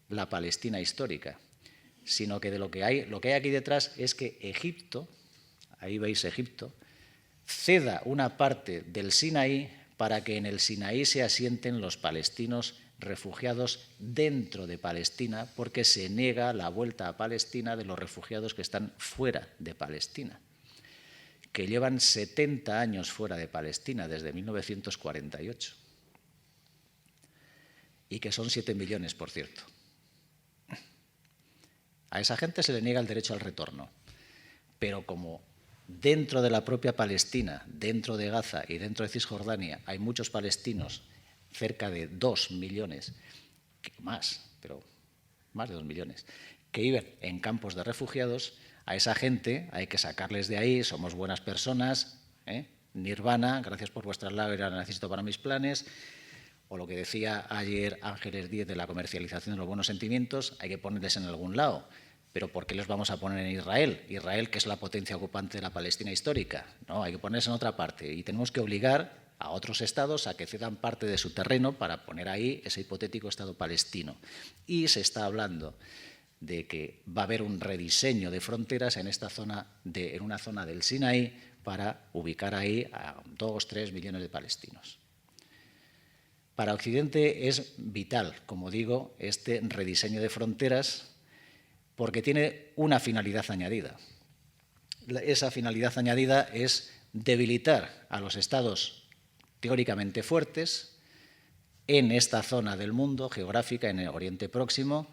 la Palestina histórica, sino que lo que hay aquí detrás es que Egipto, ahí veis Egipto, ceda una parte del Sinaí para que en el Sinaí se asienten los palestinos refugiados dentro de Palestina, porque se niega la vuelta a Palestina de los refugiados que están fuera de Palestina, que llevan 70 años fuera de Palestina, desde 1948, y que son 7 millones, por cierto. A esa gente se le niega el derecho al retorno, pero como dentro de la propia Palestina, dentro de Gaza y dentro de Cisjordania hay muchos palestinos, cerca de 2 millones, más, pero más de 2 millones, que viven en campos de refugiados, a esa gente hay que sacarles de ahí, somos buenas personas, Nirvana, gracias por vuestras lágrimas, la necesito para mis planes, o lo que decía ayer Ángeles Díez de la comercialización de los buenos sentimientos, hay que ponerles en algún lado. ¿Pero por qué los vamos a poner en Israel? Israel, que es la potencia ocupante de la Palestina histórica. No, hay que ponerse en otra parte. Y tenemos que obligar a otros estados a que cedan parte de su terreno para poner ahí ese hipotético Estado palestino. Y se está hablando de que va a haber un rediseño de fronteras en una zona del Sinaí para ubicar ahí a 2-3 millones de palestinos. Para Occidente es vital, como digo, este rediseño de fronteras, porque tiene una finalidad añadida. Esa finalidad añadida es debilitar a los estados teóricamente fuertes en esta zona del mundo geográfica, en el Oriente Próximo,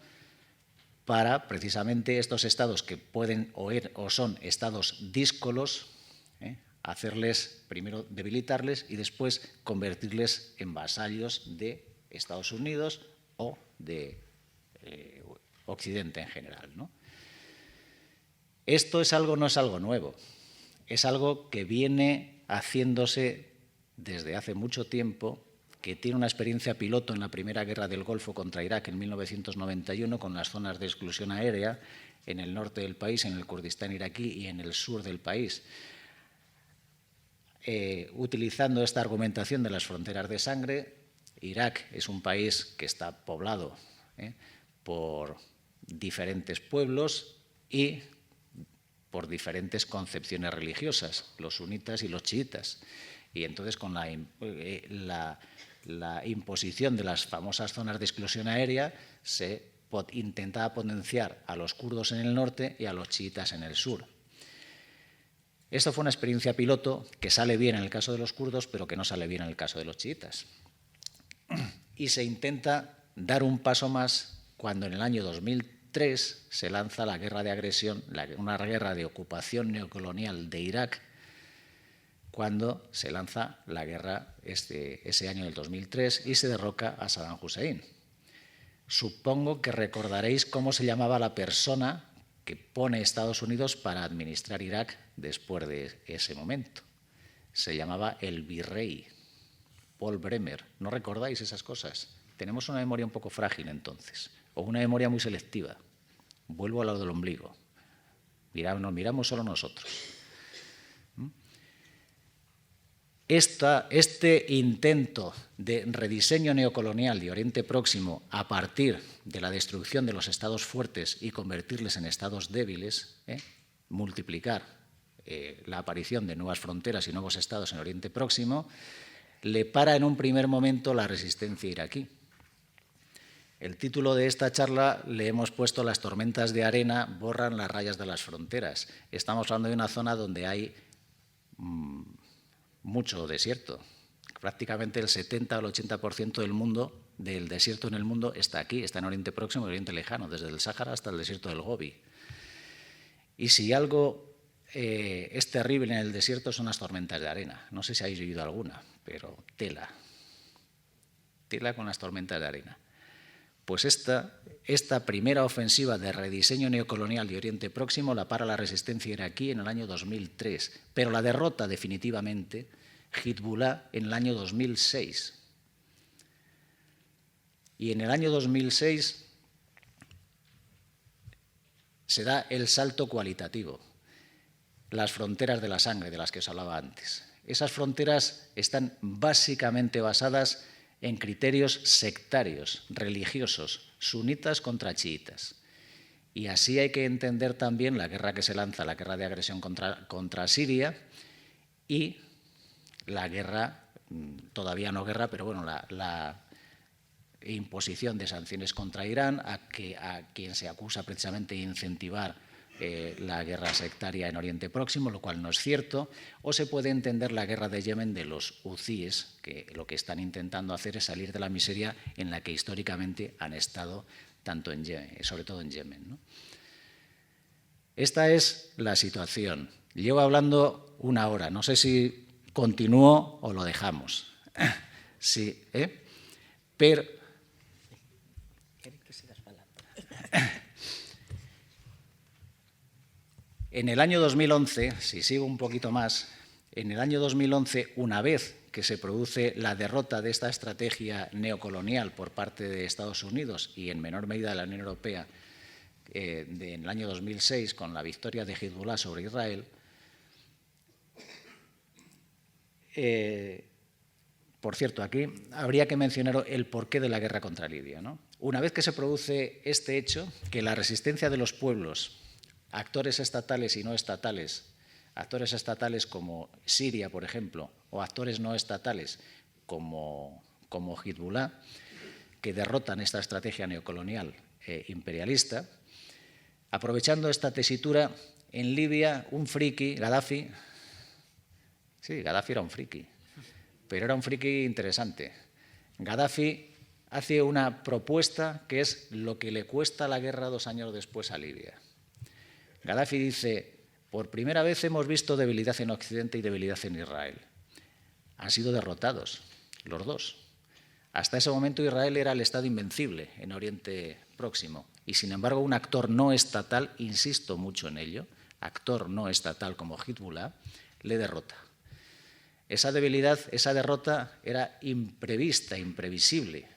para precisamente estos estados que pueden o son estados díscolos, hacerles, primero debilitarles y después convertirles en vasallos de Estados Unidos o de Occidente en general, ¿no? Esto no es algo nuevo, es algo que viene haciéndose desde hace mucho tiempo, que tiene una experiencia piloto en la Primera Guerra del Golfo contra Irak en 1991, con las zonas de exclusión aérea en el norte del país, en el Kurdistán iraquí y en el sur del país. Utilizando esta argumentación de las fronteras de sangre, Irak es un país que está poblado por diferentes pueblos y por diferentes concepciones religiosas, los sunitas y los chiitas. Y entonces con la imposición de las famosas zonas de exclusión aérea se intentaba potenciar a los kurdos en el norte y a los chiitas en el sur. Esto fue una experiencia piloto que sale bien en el caso de los kurdos, pero que no sale bien en el caso de los chiitas. Y se intenta dar un paso más cuando en el año 2003 se lanza la guerra de agresión, una guerra de ocupación neocolonial de Irak, cuando se lanza la guerra ese año del 2003 y se derroca a Saddam Hussein. Supongo que recordaréis cómo se llamaba la persona que pone Estados Unidos para administrar Irak después de ese momento. Se llamaba el virrey, Paul Bremer. ¿No recordáis esas cosas? Tenemos una memoria un poco frágil entonces, o una memoria muy selectiva. Vuelvo a lo del ombligo. Nos miramos solo nosotros. Este intento de rediseño neocolonial de Oriente Próximo a partir de la destrucción de los estados fuertes y convertirles en estados débiles multiplicar la aparición de nuevas fronteras y nuevos estados en Oriente Próximo, le para en un primer momento la resistencia iraquí. El título de esta charla le hemos puesto «Las tormentas de arena borran las rayas de las fronteras». Estamos hablando de una zona donde hay mucho desierto. Prácticamente el 70 o el 80% del desierto en el mundo está aquí, está en Oriente Próximo y Oriente Lejano, desde el Sáhara hasta el desierto del Gobi. Y si algo es terrible en el desierto son las tormentas de arena. No sé si habéis oído alguna, pero tela con las tormentas de arena. Pues esta primera ofensiva de rediseño neocolonial de Oriente Próximo la para la resistencia iraquí en el año 2003, pero la derrota definitivamente Hezbollah en el año 2006. Y en el año 2006 se da el salto cualitativo, las fronteras de la sangre de las que os hablaba antes. Esas fronteras están básicamente basadas en criterios sectarios, religiosos, sunitas contra chiitas. Y así hay que entender también la guerra que se lanza, la guerra de agresión contra Siria y la guerra, todavía no guerra, pero bueno, la imposición de sanciones contra Irán, a quien se acusa precisamente de incentivar la guerra sectaria en Oriente Próximo, lo cual no es cierto, o se puede entender la guerra de Yemen de los hutíes, que lo que están intentando hacer es salir de la miseria en la que históricamente han estado, tanto en Yemen, sobre todo en Yemen, ¿no? Esta es la situación. Llevo hablando una hora, no sé si continúo o lo dejamos. Sí, pero en el año 2011, si sigo un poquito más, en el año 2011, una vez que se produce la derrota de esta estrategia neocolonial por parte de Estados Unidos y en menor medida de la Unión Europea, en el año 2006, con la victoria de Hezbollah sobre Israel, por cierto, aquí habría que mencionar el porqué de la guerra contra Libia, ¿no? Una vez que se produce este hecho, que la resistencia de los pueblos, actores estatales y no estatales, actores estatales como Siria, por ejemplo, o actores no estatales como Hezbollah, que derrotan esta estrategia neocolonial imperialista, aprovechando esta tesitura, en Libia un friki, Gaddafi, sí, Gaddafi era un friki, pero era un friki interesante. Gaddafi hace una propuesta que es lo que le cuesta la guerra 2 años después a Libia. Gaddafi dice, por primera vez hemos visto debilidad en Occidente y debilidad en Israel. Han sido derrotados, los dos. Hasta ese momento Israel era el Estado invencible en Oriente Próximo y, sin embargo, un actor no estatal, insisto mucho en ello, actor no estatal como Hezbollah, le derrota. Esa debilidad, esa derrota era imprevista, imprevisible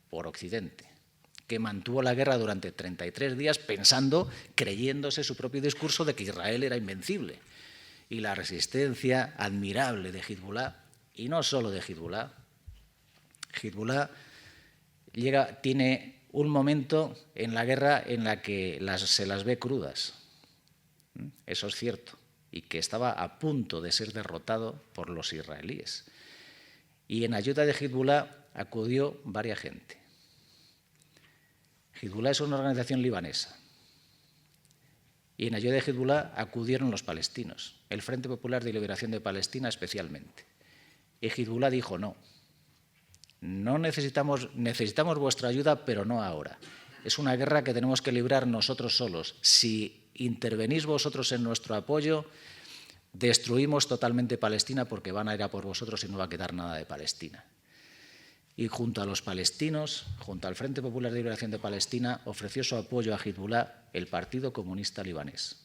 por Occidente, que mantuvo la guerra durante 33 días pensando, creyéndose su propio discurso de que Israel era invencible. Y la resistencia admirable de Hezbollah, y no solo de Hezbollah, Hezbollah tiene un momento en la guerra en la que se las ve crudas. Eso es cierto. Y que estaba a punto de ser derrotado por los israelíes. Y en ayuda de Hezbollah acudió varias gente. Hezbollah es una organización libanesa. Y en ayuda de Hezbollah acudieron los palestinos, el Frente Popular de Liberación de Palestina especialmente. Y Hezbollah dijo no necesitamos vuestra ayuda, pero no ahora. Es una guerra que tenemos que librar nosotros solos. Si intervenís vosotros en nuestro apoyo, destruimos totalmente Palestina porque van a ir a por vosotros y no va a quedar nada de Palestina. Y junto a los palestinos, junto al Frente Popular de Liberación de Palestina, ofreció su apoyo a Hezbollah el Partido Comunista Libanés.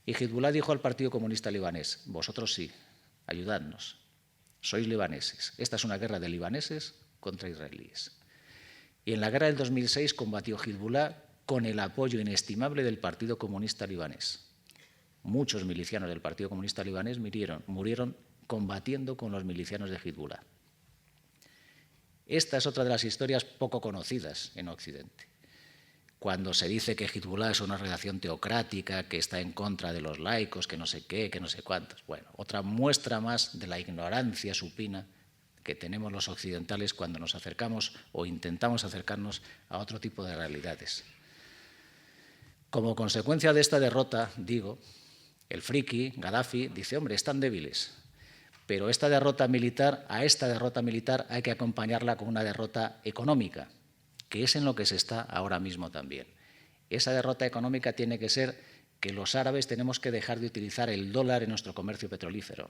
Y Hezbollah dijo al Partido Comunista Libanés, vosotros sí, ayudadnos, sois libaneses. Esta es una guerra de libaneses contra israelíes. Y en la guerra del 2006 combatió Hezbollah con el apoyo inestimable del Partido Comunista Libanés. Muchos milicianos del Partido Comunista Libanés murieron combatiendo con los milicianos de Hezbollah. Esta es otra de las historias poco conocidas en Occidente. cuando se dice que Hezbollah es una organización teocrática, que está en contra de los laicos, que no sé qué, que no sé cuántos. Bueno, otra muestra más de la ignorancia supina que tenemos los occidentales cuando nos acercamos o intentamos acercarnos a otro tipo de realidades. Como consecuencia de esta derrota, digo, el friki, Gaddafi, dice, hombre, están débiles, pero a esta derrota militar hay que acompañarla con una derrota económica, que es en lo que se está ahora mismo también. Esa derrota económica tiene que ser que los árabes tenemos que dejar de utilizar el dólar en nuestro comercio petrolífero.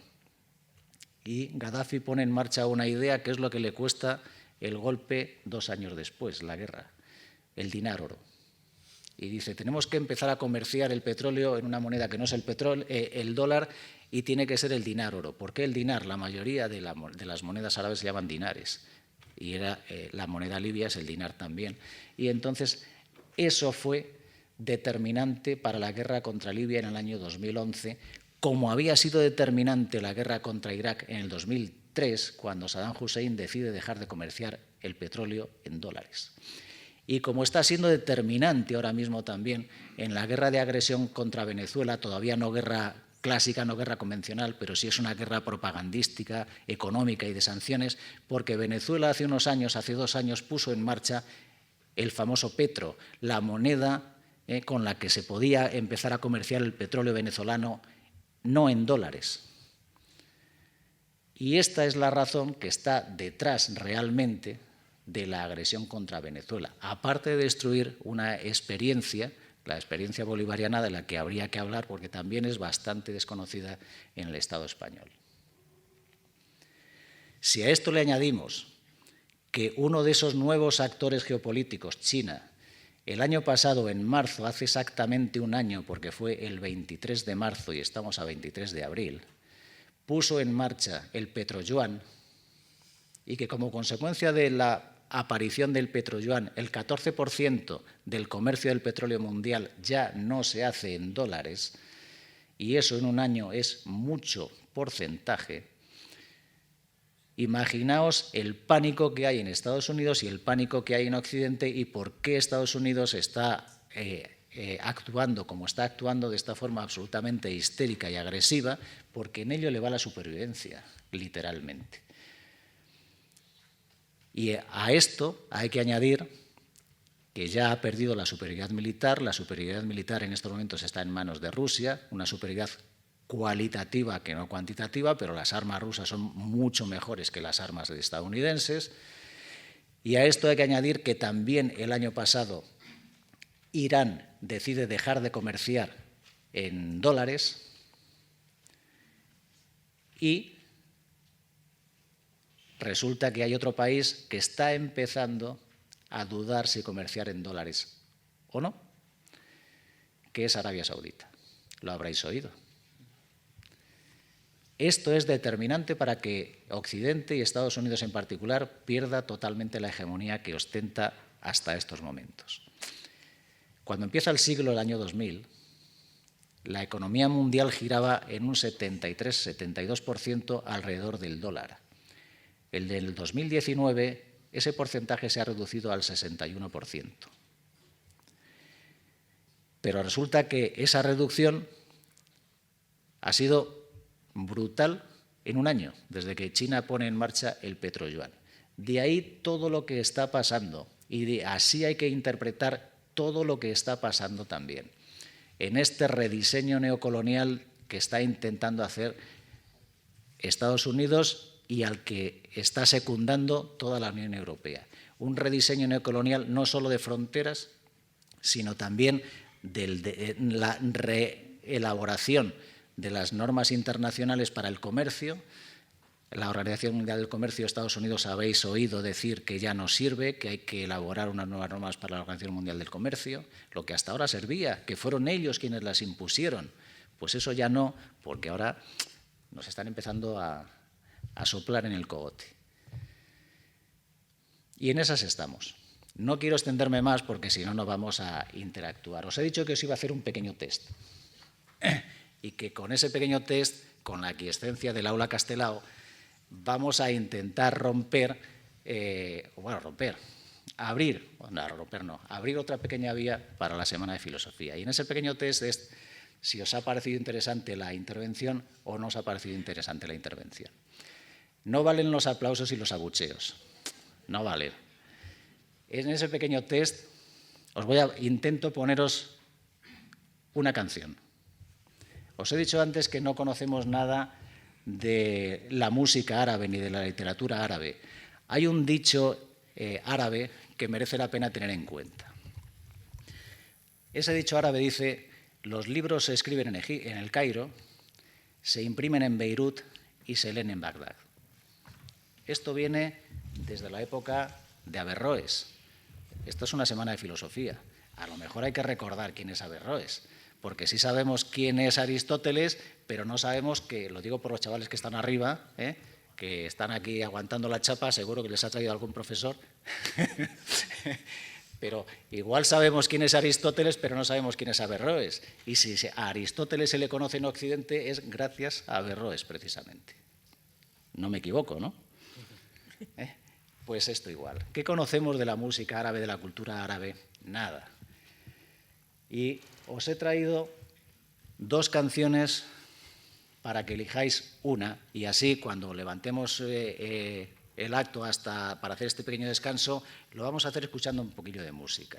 Y Gaddafi pone en marcha una idea que es lo que le cuesta el golpe 2 años después, la guerra, el dinar oro. Y dice, tenemos que empezar a comerciar el petróleo en una moneda que no es el dólar y tiene que ser el dinar oro. ¿Por qué el dinar? La mayoría de las monedas árabes se llaman dinares. Y la moneda libia es el dinar también. Y entonces eso fue determinante para la guerra contra Libia en el año 2011, como había sido determinante la guerra contra Irak en el 2003, cuando Saddam Hussein decide dejar de comerciar el petróleo en dólares. Y como está siendo determinante ahora mismo también en la guerra de agresión contra Venezuela, todavía no guerra clásica, no guerra convencional, pero sí es una guerra propagandística, económica y de sanciones, porque Venezuela hace 2 años, puso en marcha el famoso petro, la moneda con la que se podía empezar a comerciar el petróleo venezolano, no en dólares. Y esta es la razón que está detrás realmente de la agresión contra Venezuela, aparte de destruir una experiencia, la experiencia bolivariana de la que habría que hablar porque también es bastante desconocida en el Estado español. Si a esto le añadimos que uno de esos nuevos actores geopolíticos, China, el año pasado, en marzo, hace exactamente 1 año, porque fue el 23 de marzo y estamos a 23 de abril, puso en marcha el petroyuan y que como consecuencia de la aparición del petroyuan, el 14% del comercio del petróleo mundial ya no se hace en dólares, y eso en 1 año es mucho porcentaje. Imaginaos el pánico que hay en Estados Unidos y el pánico que hay en Occidente y por qué Estados Unidos está actuando como está actuando de esta forma absolutamente histérica y agresiva, porque en ello le va la supervivencia, literalmente. Y a esto hay que añadir que ya ha perdido la superioridad militar en estos momentos está en manos de Rusia, una superioridad cualitativa que no cuantitativa, pero las armas rusas son mucho mejores que las armas estadounidenses. Y a esto hay que añadir que también el año pasado Irán decide dejar de comerciar en dólares y resulta que hay otro país que está empezando a dudar si comerciar en dólares o no, que es Arabia Saudita. Lo habréis oído. Esto es determinante para que Occidente y Estados Unidos en particular pierda totalmente la hegemonía que ostenta hasta estos momentos. Cuando empieza el siglo, el año 2000, la economía mundial giraba en un 73-72% alrededor del dólar. El del 2019, ese porcentaje se ha reducido al 61%. Pero resulta que esa reducción ha sido brutal en 1 año, desde que China pone en marcha el petroyuan. De ahí todo lo que está pasando, y así hay que interpretar todo lo que está pasando también en este rediseño neocolonial que está intentando hacer Estados Unidos y al que está secundando toda la Unión Europea. Un rediseño neocolonial no solo de fronteras, sino también de la reelaboración de las normas internacionales para el comercio. La Organización Mundial del Comercio de Estados Unidos habéis oído decir que ya no sirve, que hay que elaborar unas nuevas normas para la Organización Mundial del Comercio, lo que hasta ahora servía, que fueron ellos quienes las impusieron. Pues eso ya no, porque ahora nos están empezando a soplar en el cogote. Y en esas estamos. No quiero extenderme más porque si no, no vamos a interactuar. Os he dicho que os iba a hacer un pequeño test y que con ese pequeño test, con la aquiescencia del aula Castelao, vamos a intentar abrir otra pequeña vía para la Semana de Filosofía. Y en ese pequeño test es si os ha parecido interesante la intervención o no os ha parecido interesante la intervención. No valen los aplausos y los abucheos, no valen. En ese pequeño test intento poneros una canción. Os he dicho antes que no conocemos nada de la música árabe ni de la literatura árabe. Hay un dicho árabe que merece la pena tener en cuenta. Ese dicho árabe dice: los libros se escriben en el Cairo, se imprimen en Beirut y se leen en Bagdad. Esto viene desde la época de Averroes. Esto es una semana de filosofía. A lo mejor hay que recordar quién es Averroes, porque sí sabemos quién es Aristóteles, pero no sabemos que, lo digo por los chavales que están arriba, que están aquí aguantando la chapa, seguro que les ha traído algún profesor, pero igual sabemos quién es Aristóteles, pero no sabemos quién es Averroes. Y si a Aristóteles se le conoce en Occidente es gracias a Averroes, precisamente. No me equivoco, ¿no? Pues esto igual. ¿Qué conocemos de la música árabe, de la cultura árabe? Nada. Y os he traído dos canciones para que elijáis una, y así cuando levantemos el acto para hacer este pequeño descanso, lo vamos a hacer escuchando un poquillo de música.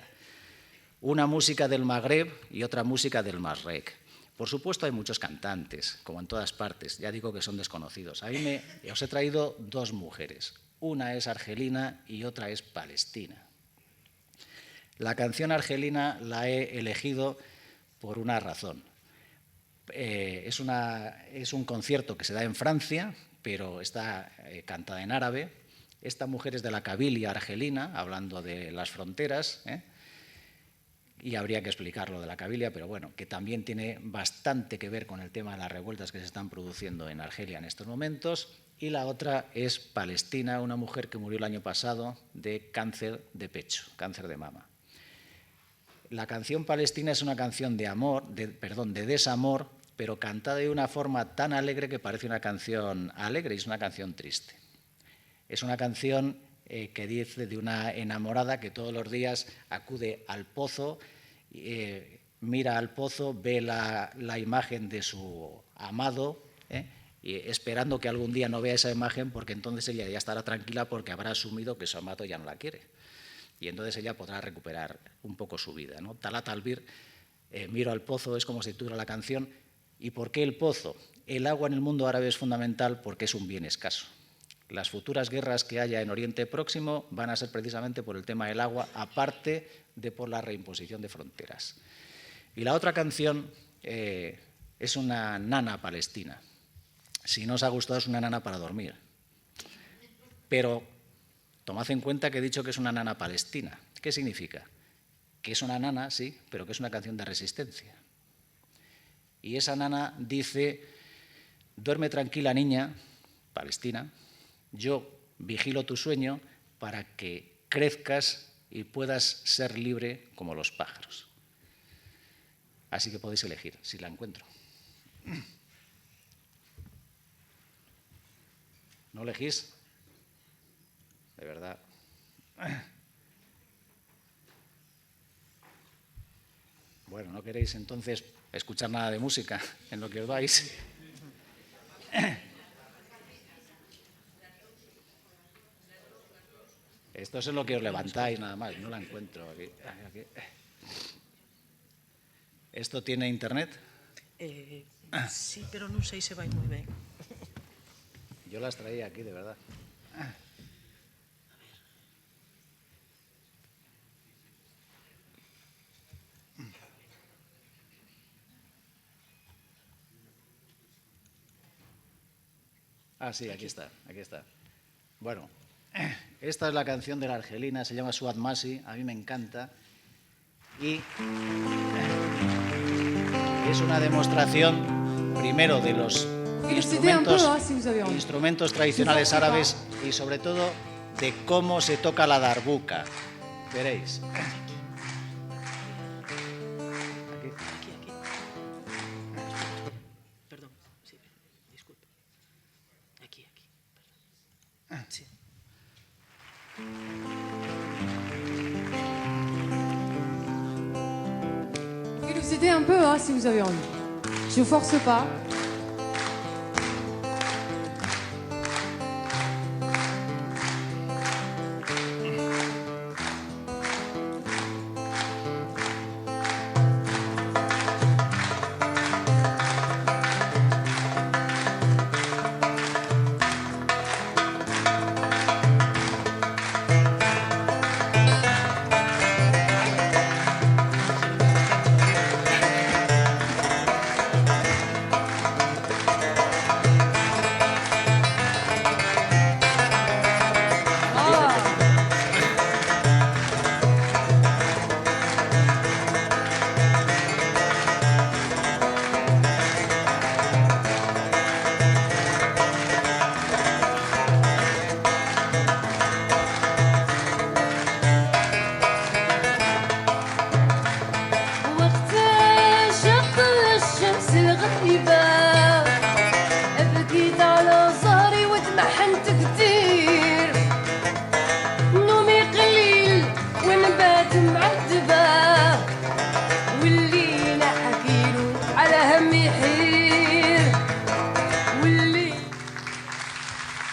Una música del Magreb y otra música del Masrek. Por supuesto hay muchos cantantes, como en todas partes, ya digo que son desconocidos. Os he traído dos mujeres, una es argelina y otra es palestina. La canción argelina la he elegido por una razón. Es un concierto que se da en Francia, pero está cantada en árabe. Esta mujer es de la Cabilia argelina, hablando de las fronteras, y habría que explicar lo de la Cabilia, pero bueno, que también tiene bastante que ver con el tema de las revueltas que se están produciendo en Argelia en estos momentos. Y la otra es Palestina, una mujer que murió el año pasado de cáncer de pecho, cáncer de mama. La canción palestina es una canción de desamor, pero cantada de una forma tan alegre que parece una canción alegre y es una canción triste. Es una canción que dice de una enamorada que todos los días acude al pozo, mira al pozo, ve la imagen de su amado, y esperando que algún día no vea esa imagen, porque entonces ella ya estará tranquila porque habrá asumido que su amado ya no la quiere. Y entonces ella podrá recuperar un poco su vida, ¿no? Talat al-Bir, miro al pozo, es como se titula la canción. ¿Y por qué el pozo? El agua en el mundo árabe es fundamental porque es un bien escaso. Las futuras guerras que haya en Oriente Próximo van a ser precisamente por el tema del agua, aparte de por la reimposición de fronteras. Y la otra canción es una nana palestina. Si no os ha gustado, es una nana para dormir. Pero tomad en cuenta que he dicho que es una nana palestina. ¿Qué significa? Que es una nana, sí, pero que es una canción de resistencia. Y esa nana dice: duerme tranquila, niña, palestina, yo vigilo tu sueño para que crezcas y puedas ser libre como los pájaros. Así que podéis elegir, si la encuentro. ¿No elegís? De verdad. Bueno, ¿no queréis entonces escuchar nada de música en lo que os vais? Esto es en lo que os levantáis nada más, no la encuentro aquí. ¿Esto tiene internet? Sí, pero non sei se vai moi ben. Yo las traía aquí, de verdad. Ah, sí, aquí está, aquí está. Bueno, esta es la canción de la argelina, se llama Suad Masi, a mí me encanta. Y es una demostración, primero, de los instrumentos tradicionales árabes y, sobre todo, de cómo se toca la darbuka. Veréis. Aquí. Perdón, sí, disculpe. Aquí, perdón. Sí. décidez un peu hein, si vous avez envie. Je vous force pas.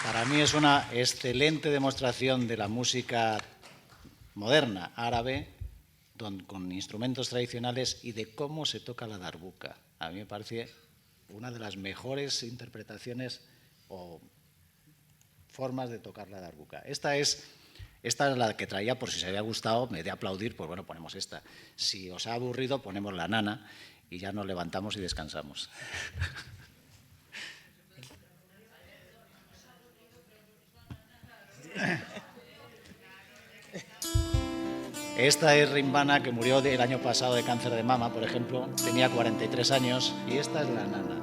Para mí es una excelente demostración de la música moderna árabe con instrumentos tradicionales y de cómo se toca la darbuka. A mí me parece una de las mejores interpretaciones o formas de tocar la darbuka. Esta es la que traía, por si os había gustado, me de aplaudir, pues bueno, ponemos esta. Si os ha aburrido, ponemos la nana y ya nos levantamos y descansamos. Esta es Rimbana, que murió el año pasado de cáncer de mama, por ejemplo. Tenía 43 años y esta es la nana.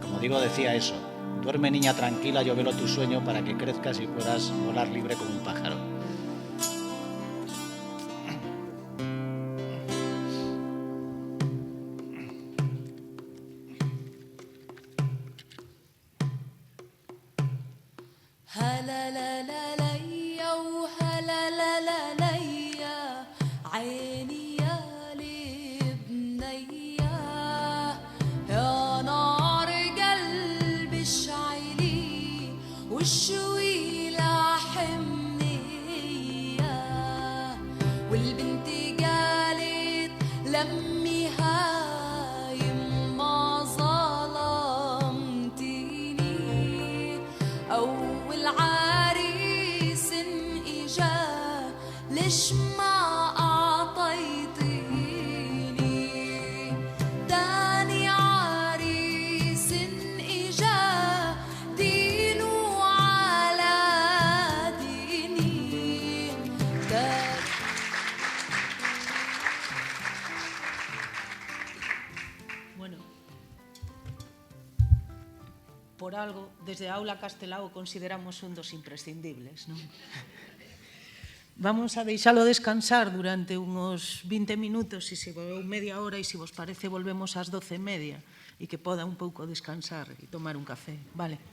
Como digo, decía eso. Duerme, niña tranquila, yo velo tu sueño para que crezcas y puedas volar libre como un pájaro. Por algo, desde Aula Castelao consideramos un dos imprescindibles, non? Vamos a deixalo descansar durante unos 20 minutos, e se volveu media hora, e se vos parece volvemos ás 12:30, e que poda un pouco descansar e tomar un café, vale?